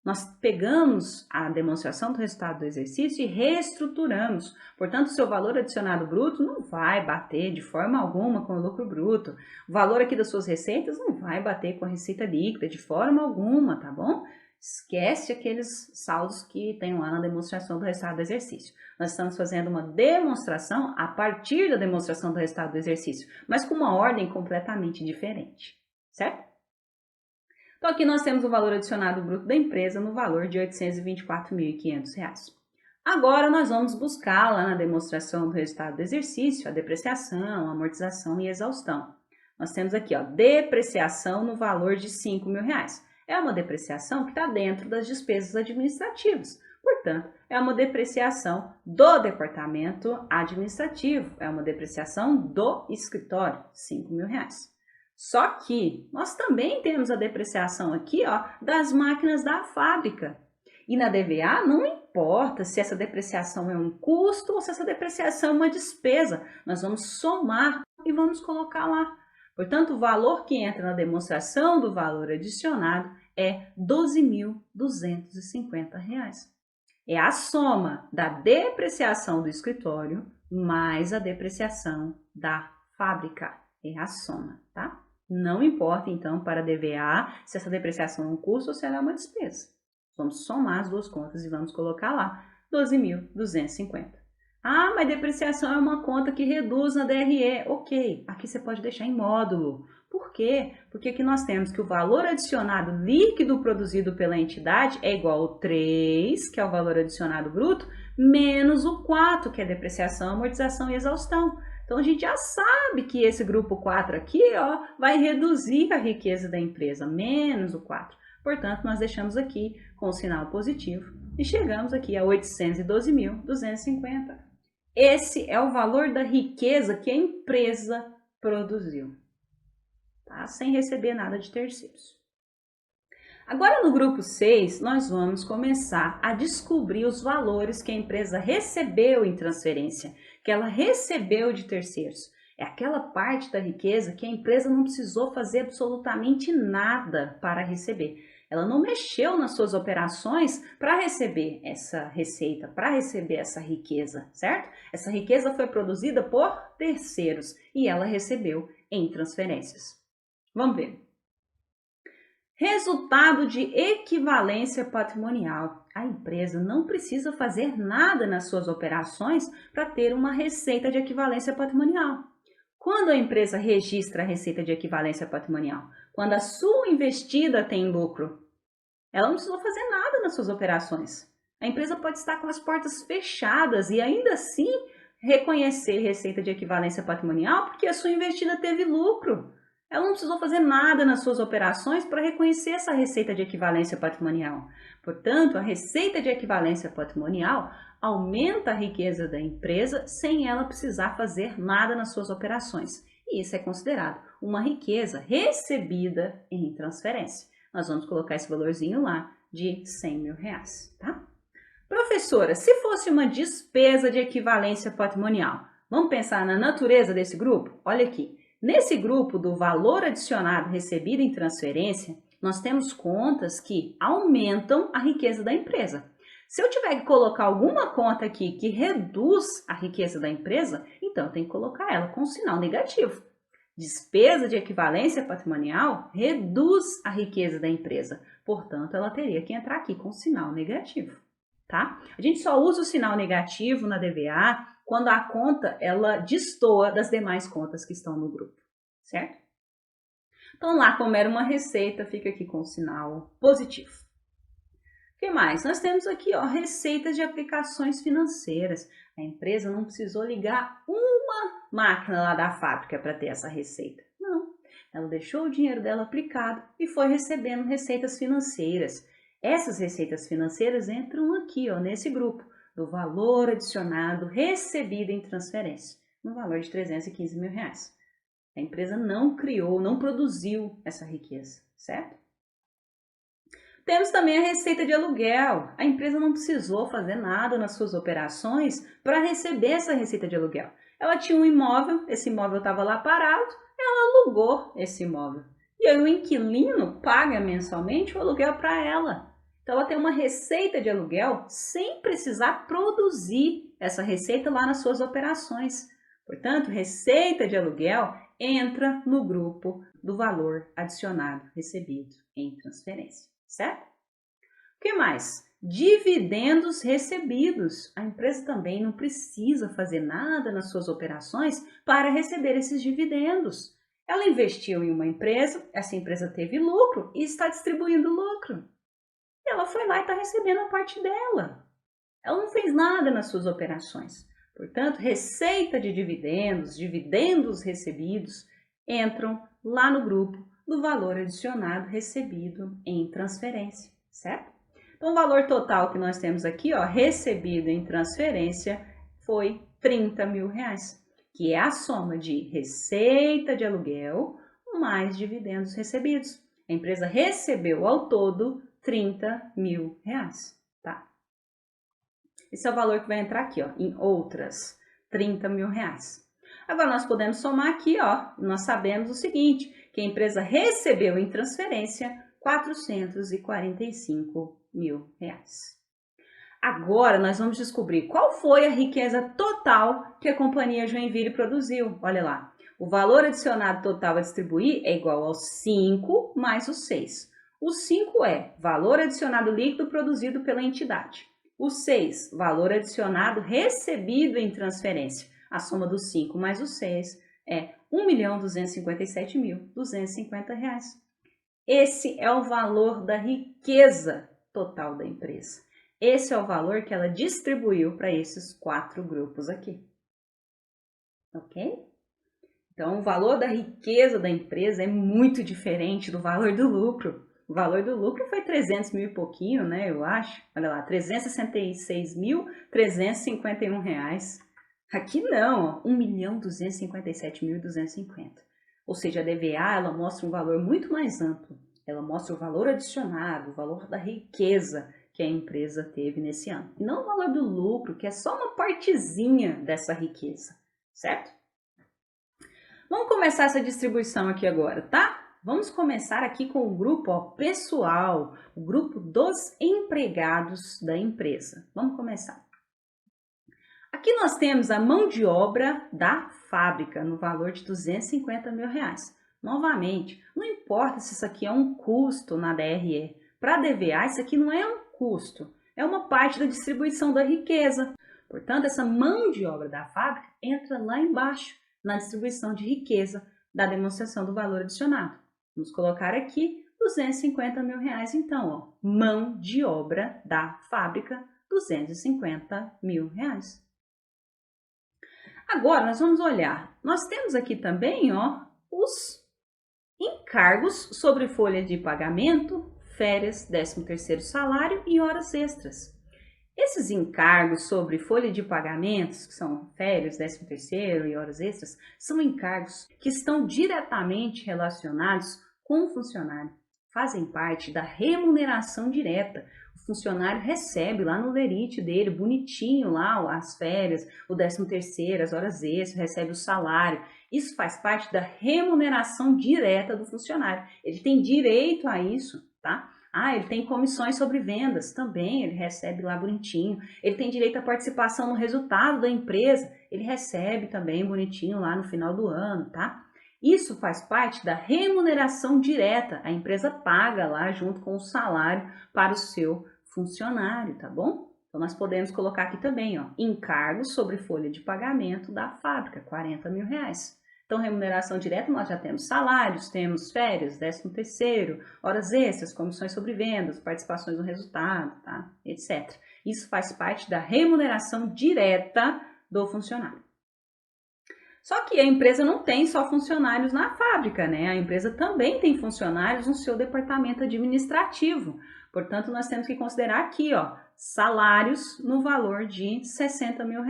Nós pegamos a demonstração do resultado do exercício e reestruturamos. Portanto, o seu valor adicionado bruto não vai bater de forma alguma com o lucro bruto. O valor aqui das suas receitas não vai bater com a receita líquida de forma alguma, tá bom? Esquece aqueles saldos que tem lá na demonstração do resultado do exercício. Nós estamos fazendo uma demonstração a partir da demonstração do resultado do exercício, mas com uma ordem completamente diferente, certo? Então, aqui nós temos o valor adicionado bruto da empresa no valor de R$ 824.500. Agora, nós vamos buscar lá na demonstração do resultado do exercício a depreciação, amortização e exaustão. Nós temos aqui, ó, depreciação no valor de R$ 5.000. É uma depreciação que está dentro das despesas administrativas. Portanto, é uma depreciação do departamento administrativo. É uma depreciação do escritório, R$ 5.000. Só que nós também temos a depreciação aqui, ó, das máquinas da fábrica. E na DVA não importa se essa depreciação é um custo ou se essa depreciação é uma despesa. Nós vamos somar e vamos colocar lá. Portanto, o valor que entra na demonstração do valor adicionado é R$ 12.250. É a soma da depreciação do escritório mais a depreciação da fábrica. É a soma, tá? Não importa, então, para a DVA, se essa depreciação é um custo ou se ela é uma despesa. Vamos somar as duas contas e vamos colocar lá 12.250. Ah, mas depreciação é uma conta que reduz na DRE. Ok, aqui você pode deixar em módulo. Por quê? Porque aqui nós temos que o valor adicionado líquido produzido pela entidade é igual ao 3, que é o valor adicionado bruto, menos o 4, que é depreciação, amortização e exaustão. Então, a gente já sabe que esse grupo 4 aqui, ó, vai reduzir a riqueza da empresa, menos o 4. Portanto, nós deixamos aqui com o sinal positivo e chegamos aqui a 812.250. Esse é o valor da riqueza que a empresa produziu, tá? Sem receber nada de terceiros. Agora, no grupo 6, nós vamos começar a descobrir os valores que a empresa recebeu em transferência, que ela recebeu de terceiros. É aquela parte da riqueza que a empresa não precisou fazer absolutamente nada para receber. Ela não mexeu nas suas operações para receber essa receita, para receber essa riqueza, certo? Essa riqueza foi produzida por terceiros e ela recebeu em transferências. Vamos ver. Resultado de equivalência patrimonial. A empresa não precisa fazer nada nas suas operações para ter uma receita de equivalência patrimonial. Quando a empresa registra a receita de equivalência patrimonial? Quando a sua investida tem lucro. Ela não precisou fazer nada nas suas operações. A empresa pode estar com as portas fechadas e ainda assim reconhecer receita de equivalência patrimonial porque a sua investida teve lucro. Ela não precisou fazer nada nas suas operações para reconhecer essa receita de equivalência patrimonial. Portanto, a receita de equivalência patrimonial aumenta a riqueza da empresa sem ela precisar fazer nada nas suas operações. E isso é considerado uma riqueza recebida em transferência. Nós vamos colocar esse valorzinho lá de R$100 mil, tá? Professora, se fosse uma despesa de equivalência patrimonial, vamos pensar na natureza desse grupo? Olha aqui, nesse grupo do valor adicionado recebido em transferência, nós temos contas que aumentam a riqueza da empresa. Se eu tiver que colocar alguma conta aqui que reduz a riqueza da empresa, então eu tenho que colocar ela com um sinal negativo. Despesa de equivalência patrimonial reduz a riqueza da empresa, portanto, ela teria que entrar aqui com sinal negativo, tá? A gente só usa o sinal negativo na DVA quando a conta ela destoa das demais contas que estão no grupo, certo? Então, lá, como era uma receita, fica aqui com sinal positivo. O que mais? Nós temos aqui, ó, receitas de aplicações financeiras. A empresa não precisou ligar uma máquina lá da fábrica para ter essa receita. Não, ela deixou o dinheiro dela aplicado e foi recebendo receitas financeiras. Essas receitas financeiras entram aqui, ó, nesse grupo, do valor adicionado recebido em transferência, no valor de R$315 mil. A empresa não criou, não produziu essa riqueza, certo? Temos também a receita de aluguel. A empresa não precisou fazer nada nas suas operações para receber essa receita de aluguel. Ela tinha um imóvel, esse imóvel estava lá parado, ela alugou esse imóvel. E aí o inquilino paga mensalmente o aluguel para ela. Então ela tem uma receita de aluguel sem precisar produzir essa receita lá nas suas operações. Portanto, receita de aluguel entra no grupo do valor adicionado recebido em transferência, certo? O que mais? Dividendos recebidos. A empresa também não precisa fazer nada nas suas operações para receber esses dividendos. Ela investiu em uma empresa, essa empresa teve lucro e está distribuindo lucro. Ela foi lá e está recebendo a parte dela. Ela não fez nada nas suas operações. Portanto, receita de dividendos, dividendos recebidos, entram lá no grupo do valor adicionado recebido em transferência, certo? Então, o valor total que nós temos aqui, ó, recebido em transferência, foi R$30 mil, que é a soma de receita de aluguel mais dividendos recebidos. A empresa recebeu ao todo R$30 mil, tá? Esse é o valor que vai entrar aqui, ó, em outras, R$30 mil. Agora, nós podemos somar aqui, ó, nós sabemos o seguinte, que a empresa recebeu em transferência R$ 445.000. Agora, nós vamos descobrir qual foi a riqueza total que a Companhia Joinville produziu. Olha lá, o valor adicionado total a distribuir é igual ao 5 mais o 6. O 5 é valor adicionado líquido produzido pela entidade. O 6, valor adicionado recebido em transferência. A soma do 5 mais o 6 é R$ 1.257.250. Esse é o valor da riqueza total da empresa. Esse é o valor que ela distribuiu para esses 4 grupos aqui. Ok? Então, o valor da riqueza da empresa é muito diferente do valor do lucro. O valor do lucro foi 300 mil e pouquinho, né? Eu acho. Olha lá, R$ 366.351. Aqui não, ó, 1.257.250. Ou seja, a DVA, ela mostra um valor muito mais amplo. Ela mostra o valor adicionado, o valor da riqueza que a empresa teve nesse ano. E não o valor do lucro, que é só uma partezinha dessa riqueza, certo? Vamos começar essa distribuição aqui agora, tá? Vamos começar aqui com o grupo, ó, pessoal, o grupo dos empregados da empresa. Vamos começar. Aqui nós temos a mão de obra da fábrica no valor de R$ 250 mil. Novamente, não importa se isso aqui é um custo na DRE. Para a DVA, isso aqui não é um custo, é uma parte da distribuição da riqueza. Portanto, essa mão de obra da fábrica entra lá embaixo, na distribuição de riqueza da demonstração do valor adicionado. Vamos colocar aqui R$ 250 mil, então, ó, mão de obra da fábrica, R$ 250 mil. Agora, nós vamos olhar, nós temos aqui também, ó, os encargos sobre folha de pagamento, férias, 13º salário e horas extras. Esses encargos sobre folha de pagamentos, que são férias, 13º e horas extras, são encargos que estão diretamente relacionados com o funcionário, fazem parte da remuneração direta. O funcionário recebe lá no lerite dele, bonitinho lá, as férias, o 13º, as horas extras, recebe o salário. Isso faz parte da remuneração direta do funcionário. Ele tem direito a isso, tá? Ele tem comissões sobre vendas, também ele recebe lá bonitinho. Ele tem direito à participação no resultado da empresa, ele recebe também bonitinho lá no final do ano, tá? Isso faz parte da remuneração direta, a empresa paga lá junto com o salário para o seu funcionário, tá bom? Então nós podemos colocar aqui também, ó, encargos sobre folha de pagamento da fábrica, R$ 40 mil. Então, remuneração direta, nós já temos salários, temos férias, 13º, horas extras, comissões sobre vendas, participações no resultado, tá? Etc. Isso faz parte da remuneração direta do funcionário. Só que a empresa não tem só funcionários na fábrica, né? A empresa também tem funcionários no seu departamento administrativo. Portanto, nós temos que considerar aqui, ó, salários no valor de R$ 60 mil.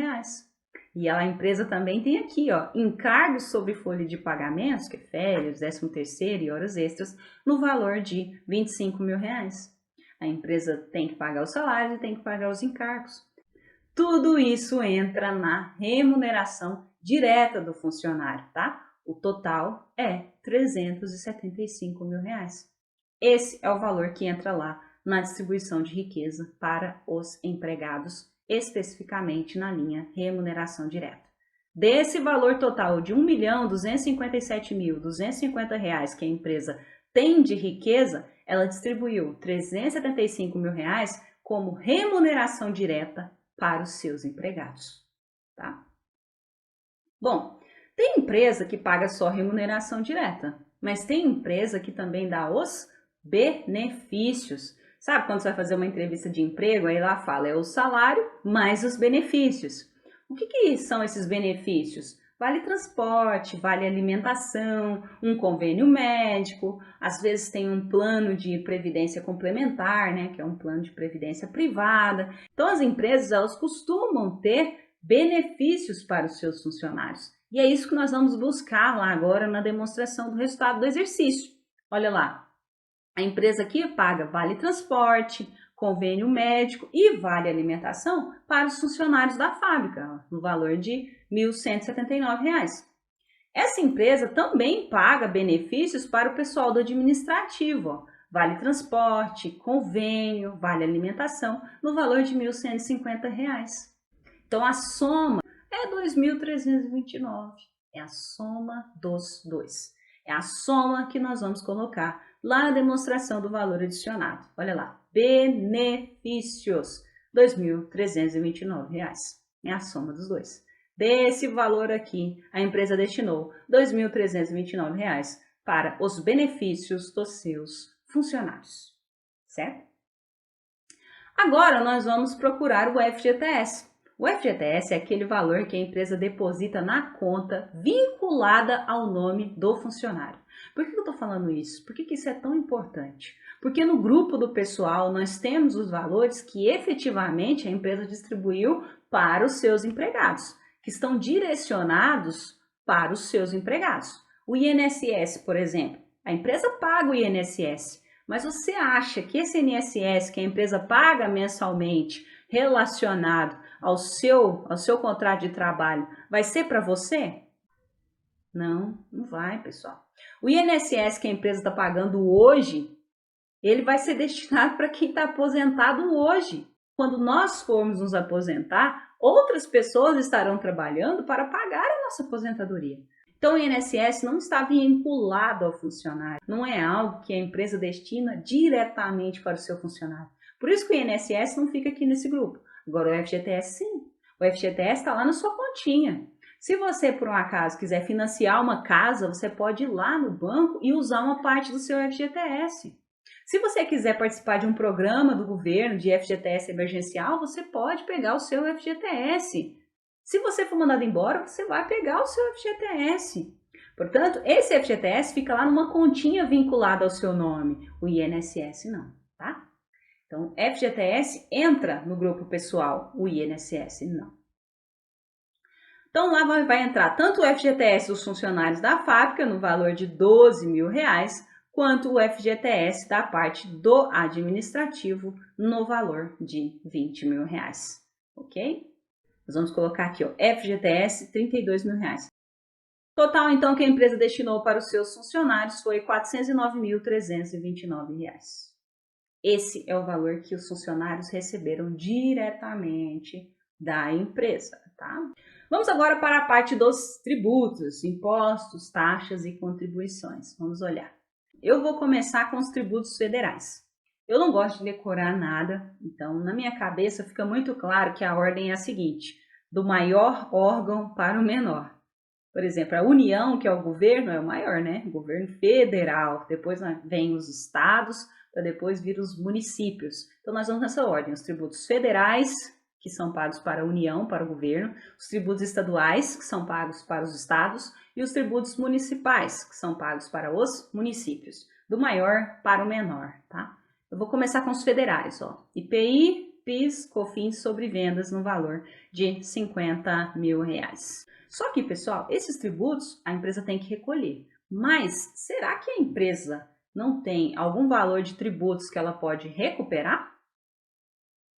E a empresa também tem aqui, ó, encargos sobre folha de pagamentos, que é férias, 13º e horas extras, no valor de R$ 25 mil. A empresa tem que pagar os salários e tem que pagar os encargos. Tudo isso entra na remuneração direta do funcionário, tá? O total é R$ 375 mil. Esse é o valor que entra lá na distribuição de riqueza para os empregados, especificamente na linha remuneração direta. Desse valor total de R$ 1.257.250 que a empresa tem de riqueza, ela distribuiu R$ 375 mil como remuneração direta para os seus empregados, tá? Bom, tem empresa que paga só remuneração direta, mas tem empresa que também dá os benefícios. Sabe quando você vai fazer uma entrevista de emprego, aí lá fala, é o salário mais os benefícios. O que são esses benefícios? Vale transporte, vale alimentação, um convênio médico, às vezes tem um plano de previdência complementar, né, que é um plano de previdência privada. Então as empresas, elas costumam ter benefícios para os seus funcionários. E é isso que nós vamos buscar lá agora na demonstração do resultado do exercício. Olha lá. A empresa aqui paga vale transporte, convênio médico e vale alimentação para os funcionários da fábrica, no valor de R$ 1.179. Essa empresa também paga benefícios para o pessoal do administrativo, ó, vale transporte, convênio, vale alimentação, no valor de R$ 1.150. Então a soma é 2.329, é a soma dos dois. É a soma que nós vamos colocar lá na demonstração do valor adicionado. Olha lá, benefícios, R$ 2.329. É a soma dos dois. Desse valor aqui, a empresa destinou R$ 2.329 para os benefícios dos seus funcionários, certo? Agora nós vamos procurar o FGTS. O FGTS é aquele valor que a empresa deposita na conta vinculada ao nome do funcionário. Por que eu estou falando isso? Por que isso é tão importante? Porque no grupo do pessoal nós temos os valores que efetivamente a empresa distribuiu para os seus empregados, que estão direcionados para os seus empregados. O INSS, por exemplo, a empresa paga o INSS, mas você acha que esse INSS que a empresa paga mensalmente relacionado ao seu contrato de trabalho vai ser para você? Não, não vai, pessoal. O INSS que a empresa está pagando hoje, ele vai ser destinado para quem está aposentado hoje. Quando nós formos nos aposentar, outras pessoas estarão trabalhando para pagar a nossa aposentadoria. Então, o INSS não está vinculado ao funcionário, não é algo que a empresa destina diretamente para o seu funcionário. Por isso que o INSS não fica aqui nesse grupo. Agora, o FGTS, sim. O FGTS está lá na sua continha. Se você, por um acaso, quiser financiar uma casa, você pode ir lá no banco e usar uma parte do seu FGTS. Se você quiser participar de um programa do governo de FGTS emergencial, você pode pegar o seu FGTS. Se você for mandado embora, você vai pegar o seu FGTS. Portanto, esse FGTS fica lá numa continha vinculada ao seu nome. O INSS não, tá? Então, FGTS entra no grupo pessoal, o INSS não. Então, lá vai entrar tanto o FGTS dos funcionários da fábrica, no valor de R$ 12.000, quanto o FGTS da parte do administrativo, no valor de R$ 20.000, ok? Nós vamos colocar aqui, ó, FGTS, R$ 32.000. Total, então, que a empresa destinou para os seus funcionários foi R$ 409.329. Esse é o valor que os funcionários receberam diretamente da empresa, tá? Vamos agora para a parte dos tributos, impostos, taxas e contribuições. Vamos olhar. Eu vou começar com os tributos federais. Eu não gosto de decorar nada, então na minha cabeça fica muito claro que a ordem é a seguinte, do maior órgão para o menor. Por exemplo, a União, que é o governo, é o maior, né? O governo federal. Depois vem os estados, para depois vir os municípios. Então nós vamos nessa ordem, os tributos federais, que são pagos para a União, para o governo, os tributos estaduais, que são pagos para os estados, e os tributos municipais, que são pagos para os municípios, do maior para o menor, tá? Eu vou começar com os federais, ó. IPI, PIS, COFINS sobre vendas no valor de R$ 50.000. Só que, pessoal, esses tributos a empresa tem que recolher. Mas será que a empresa não tem algum valor de tributos que ela pode recuperar?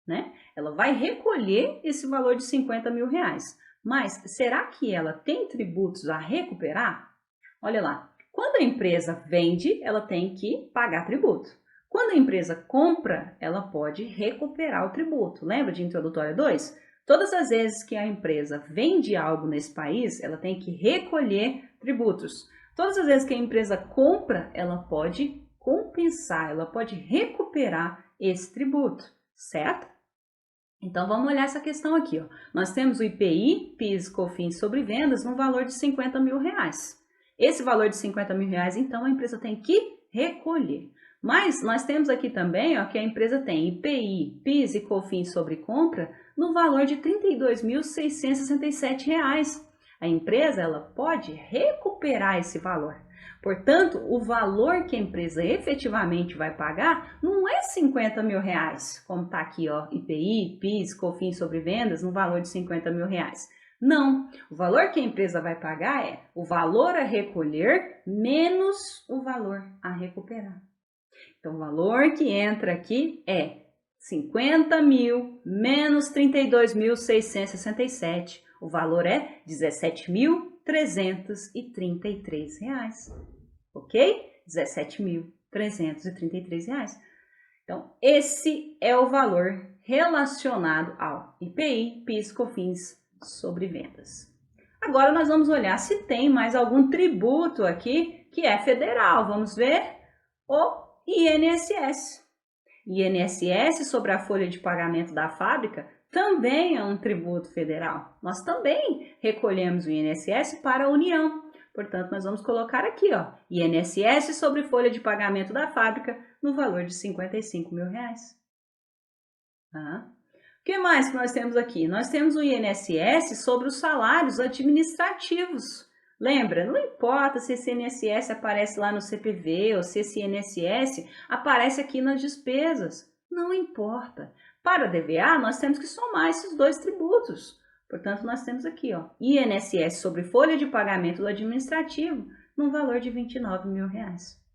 Né? Ela vai recolher esse valor de R$ 50.000. Mas será que ela tem tributos a recuperar? Olha lá, quando a empresa vende, ela tem que pagar tributo. Quando a empresa compra, ela pode recuperar o tributo. Lembra de Introdutória 2? Todas as vezes que a empresa vende algo nesse país, ela tem que recolher tributos. Todas as vezes que a empresa compra, ela pode compensar, ela pode recuperar esse tributo, certo? Então, vamos olhar essa questão aqui, ó. Nós temos o IPI, PIS, COFINS sobre vendas no valor de R$ 50.000. Esse valor de R$ 50.000, então, a empresa tem que recolher. Mas nós temos aqui também, ó, que a empresa tem IPI, PIS e COFINS sobre compra no valor de R$ 32.667. A empresa ela pode recuperar esse valor. Portanto, o valor que a empresa efetivamente vai pagar não é R$ 50.000, como está aqui, ó, IPI, PIS, COFINS sobre vendas no valor de R$ 50.000. Não, o valor que a empresa vai pagar é o valor a recolher menos o valor a recuperar. Então, o valor que entra aqui é 50 mil menos 32.667. O valor é R$ 17.333. Ok? R$ 17.333. Então, esse é o valor relacionado ao IPI, PIS, COFINS sobre vendas. Agora nós vamos olhar se tem mais algum tributo aqui que é federal. Vamos ver o INSS. INSS sobre a folha de pagamento da fábrica também é um tributo federal. Nós também recolhemos o INSS para a União. Portanto, nós vamos colocar aqui, ó, INSS sobre folha de pagamento da fábrica no valor de R$ 55 mil. Tá? O que mais que nós temos aqui? Nós temos o INSS sobre os salários administrativos. Lembra, não importa se esse INSS aparece lá no CPV ou se esse INSS aparece aqui nas despesas. Não importa. Para a DVA, nós temos que somar esses dois tributos. Portanto, nós temos aqui, ó, INSS sobre folha de pagamento do administrativo no valor de R$ 29 mil.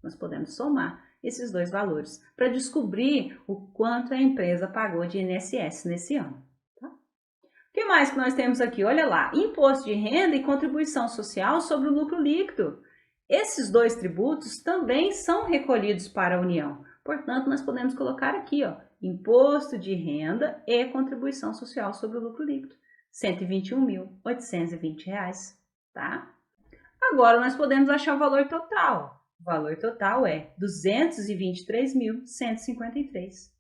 Nós podemos somar esses dois valores para descobrir o quanto a empresa pagou de INSS nesse ano. Tá? O que mais que nós temos aqui? Olha lá, imposto de renda e contribuição social sobre o lucro líquido. Esses dois tributos também são recolhidos para a União. Portanto, nós podemos colocar aqui, ó, imposto de renda e contribuição social sobre o lucro líquido. R$ 121.820, tá? Agora nós podemos achar o valor total. O valor total é R$ 223.153.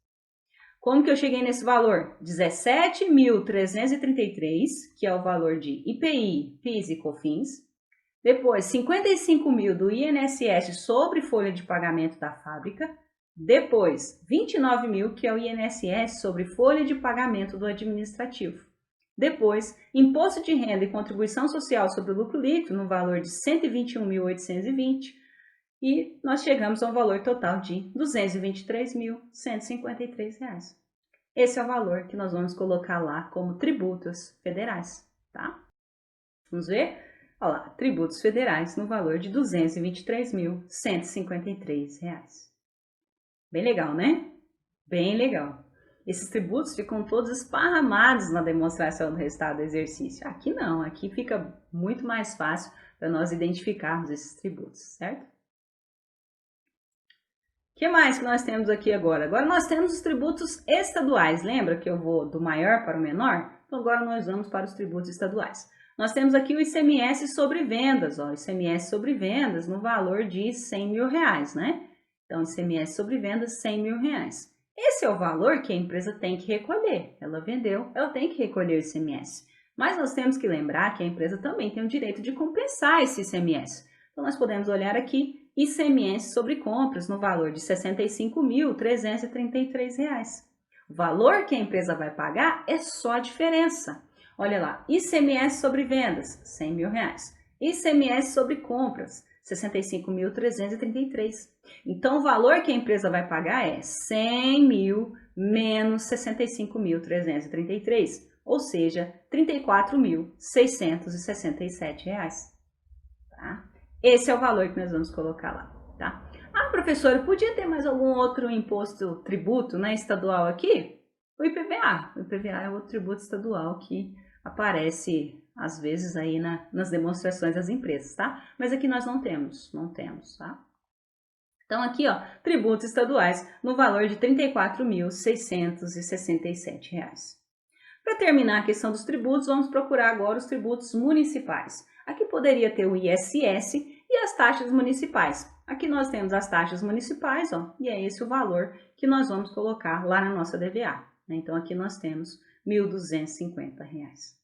Como que eu cheguei nesse valor? R$ 17.333, que é o valor de IPI, PIS e COFINS. Depois, 55 mil do INSS sobre folha de pagamento da fábrica. Depois, 29 mil, que é o INSS sobre folha de pagamento do administrativo. Depois, imposto de renda e contribuição social sobre o lucro líquido no valor de R$ 121.820 e nós chegamos a um valor total de R$ 223.153. Esse é o valor que nós vamos colocar lá como tributos federais, tá? Vamos ver? Olha lá, tributos federais no valor de R$ 223.153. Bem legal, né? Bem legal. Esses tributos ficam todos esparramados na demonstração do resultado do exercício. Aqui não, aqui fica muito mais fácil para nós identificarmos esses tributos, certo? O que mais que nós temos aqui agora? Agora nós temos os tributos estaduais. Lembra que eu vou do maior para o menor? Então agora nós vamos para os tributos estaduais. Nós temos aqui o ICMS sobre vendas, ó, ICMS sobre vendas no valor de R$ 100 mil, né? Então, ICMS sobre vendas, R$ 100 mil. Esse é o valor que a empresa tem que recolher. Ela vendeu, ela tem que recolher o ICMS. Mas nós temos que lembrar que a empresa também tem o direito de compensar esse ICMS. Então, nós podemos olhar aqui ICMS sobre compras no valor de R$ 65.333. O valor que a empresa vai pagar é só a diferença. Olha lá, ICMS sobre vendas, R$ 100 mil. ICMS sobre compras, R$ 65.333. Então, o valor que a empresa vai pagar é 100 mil menos 65.333, ou seja, R$ 34.667. Tá? Esse é o valor que nós vamos colocar lá. Tá? Ah, professora, podia ter mais algum outro imposto, tributo, né, estadual aqui? O IPVA. O IPVA é outro tributo estadual que aparece às vezes aí nas demonstrações das empresas, tá? Mas aqui nós não temos, tá? Então aqui, ó, tributos estaduais no valor de R$ 34.667. Para terminar a questão dos tributos, vamos procurar agora os tributos municipais. Aqui poderia ter o ISS e as taxas municipais. Aqui nós temos as taxas municipais, ó, e é esse o valor que nós vamos colocar lá na nossa DVA. Então aqui nós temos R$ 1.250.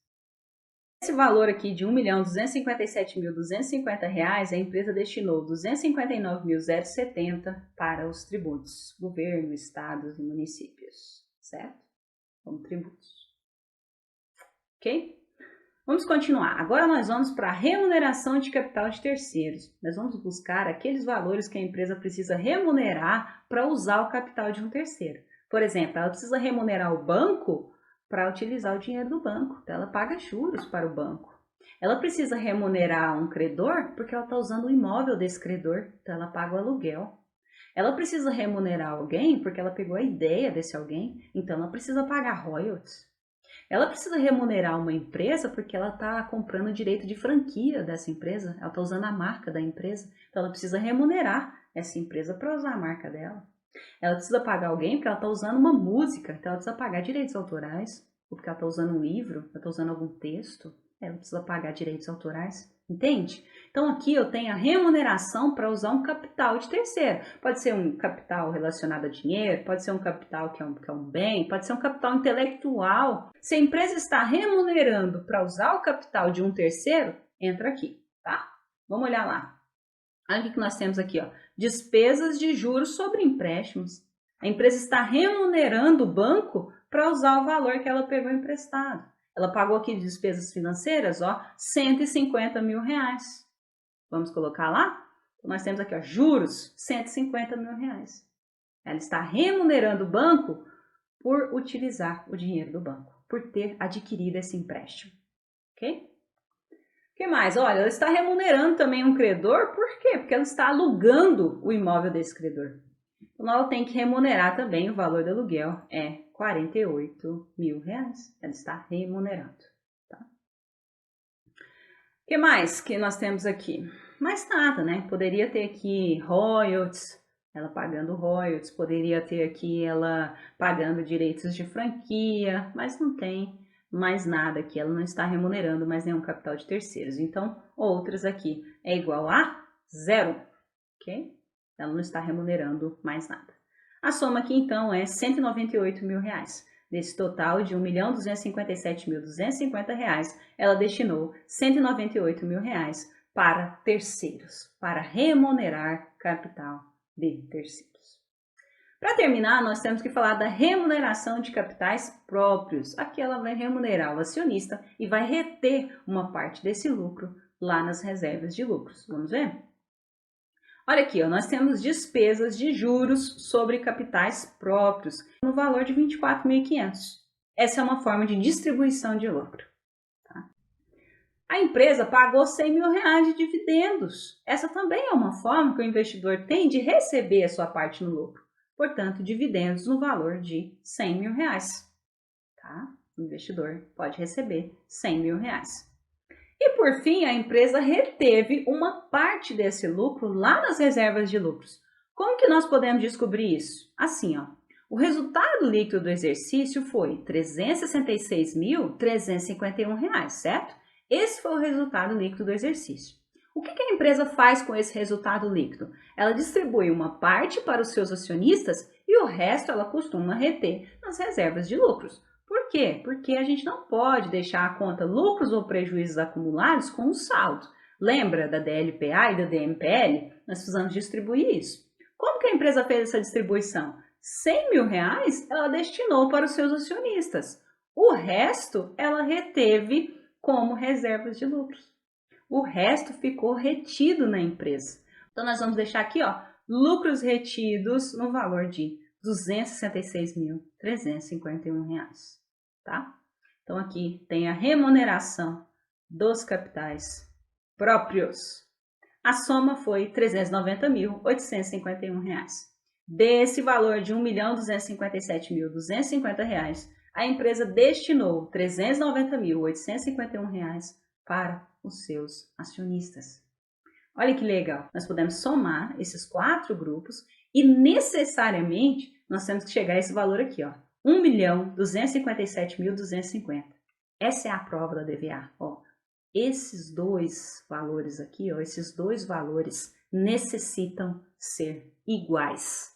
Esse valor aqui de R$ 1.257.250, a empresa destinou R$ 259.070 para os tributos, governo, estados e municípios, certo? Como tributos. Ok? Vamos continuar. Agora nós vamos para a remuneração de capital de terceiros. Nós vamos buscar aqueles valores que a empresa precisa remunerar para usar o capital de um terceiro. Por exemplo, ela precisa remunerar o banco para utilizar o dinheiro do banco. Então, ela paga juros para o banco. Ela precisa remunerar um credor porque ela está usando o imóvel desse credor. Então, ela paga o aluguel. Ela precisa remunerar alguém porque ela pegou a ideia desse alguém, então ela precisa pagar royalties. Ela precisa remunerar uma empresa porque ela está comprando direito de franquia dessa empresa, ela está usando a marca da empresa, então ela precisa remunerar essa empresa para usar a marca dela. Ela precisa pagar alguém porque ela está usando uma música, então ela precisa pagar direitos autorais, ou porque ela está usando um livro, ela está usando algum texto, ela precisa pagar direitos autorais, entende? Então aqui eu tenho a remuneração para usar um capital de terceiro. Pode ser um capital relacionado a dinheiro, pode ser um capital que é um bem, pode ser um capital intelectual. Se a empresa está remunerando para usar o capital de um terceiro, entra aqui, tá? Vamos olhar lá. Olha o que nós temos aqui, ó. Despesas de juros sobre empréstimos. A empresa está remunerando o banco para usar o valor que ela pegou emprestado. Ela pagou aqui de despesas financeiras, ó, 150 mil reais. Vamos colocar lá? Então, nós temos aqui, ó, juros, 150 mil reais. Ela está remunerando o banco por utilizar o dinheiro do banco, por ter adquirido esse empréstimo, ok? O que mais? Olha, ela está remunerando também um credor, por quê? Porque ela está alugando o imóvel desse credor. Então, ela tem que remunerar também o valor do aluguel, é 48 mil reais. Ela está remunerando. Tá? O que mais que nós temos aqui? Mais nada, né? Poderia ter aqui royalties, ela pagando royalties, poderia ter aqui ela pagando direitos de franquia, mas não tem mais nada aqui, ela não está remunerando mais nenhum capital de terceiros. Então, outras aqui é igual a zero, ok? Ela não está remunerando mais nada. A soma aqui, então, é 198 mil reais. Desse total de R$ 1.257.250, ela destinou R$ 198 mil reais para terceiros, para remunerar capital de terceiros. Para terminar, nós temos que falar da remuneração de capitais próprios. Aqui ela vai remunerar o acionista e vai reter uma parte desse lucro lá nas reservas de lucros. Vamos ver? Olha aqui, ó, nós temos despesas de juros sobre capitais próprios no valor de 24.500. Essa é uma forma de distribuição de lucro. Tá? A empresa pagou 100 mil reais de dividendos. Essa também é uma forma que o investidor tem de receber a sua parte no lucro. Portanto, dividendos no valor de 100 mil reais. Tá? O investidor pode receber 100 mil reais. E por fim, a empresa reteve uma parte desse lucro lá nas reservas de lucros. Como que nós podemos descobrir isso? Assim, ó, o resultado líquido do exercício foi R$ 366.351, certo? Esse foi o resultado líquido do exercício. O que a empresa faz com esse resultado líquido? Ela distribui uma parte para os seus acionistas e o resto ela costuma reter nas reservas de lucros. Por quê? Porque a gente não pode deixar a conta lucros ou prejuízos acumulados com um saldo. Lembra da DLPA e da DMPL? Nós precisamos distribuir isso. Como que a empresa fez essa distribuição? 100 mil reais ela destinou para os seus acionistas. O resto ela reteve como reservas de lucros. O resto ficou retido na empresa. Então nós vamos deixar aqui, ó, lucros retidos no valor de R$ 266.351, tá? Então aqui tem a remuneração dos capitais próprios. A soma foi R$ 390.851. Desse valor de R$ 1.257.250, a empresa destinou R$ 390.851 para os seus acionistas. Olha que legal, nós podemos somar esses 4 grupos e necessariamente nós temos que chegar a esse valor aqui, ó, 1.257.250. Essa é a prova da DVA, ó. Esses dois valores aqui, ó, esses dois valores necessitam ser iguais.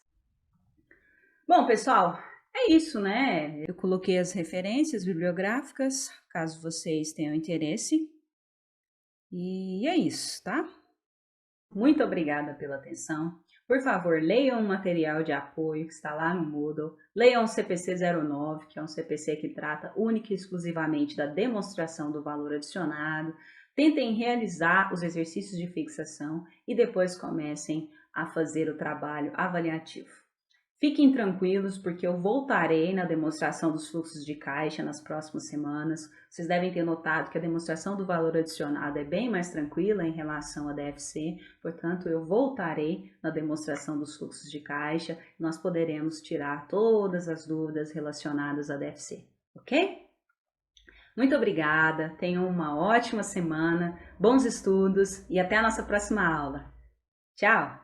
Bom, pessoal, é isso, né? Eu coloquei as referências bibliográficas, caso vocês tenham interesse. E é isso, tá? Muito obrigada pela atenção. Por favor, leiam o material de apoio que está lá no Moodle. Leiam o CPC 09, que é um CPC que trata única e exclusivamente da demonstração do valor adicionado. Tentem realizar os exercícios de fixação e depois comecem a fazer o trabalho avaliativo. Fiquem tranquilos, porque eu voltarei na demonstração dos fluxos de caixa nas próximas semanas. Vocês devem ter notado que a demonstração do valor adicionado é bem mais tranquila em relação à DFC, portanto, eu voltarei na demonstração dos fluxos de caixa. Nós poderemos tirar todas as dúvidas relacionadas à DFC, ok? Muito obrigada, tenham uma ótima semana, bons estudos e até a nossa próxima aula. Tchau!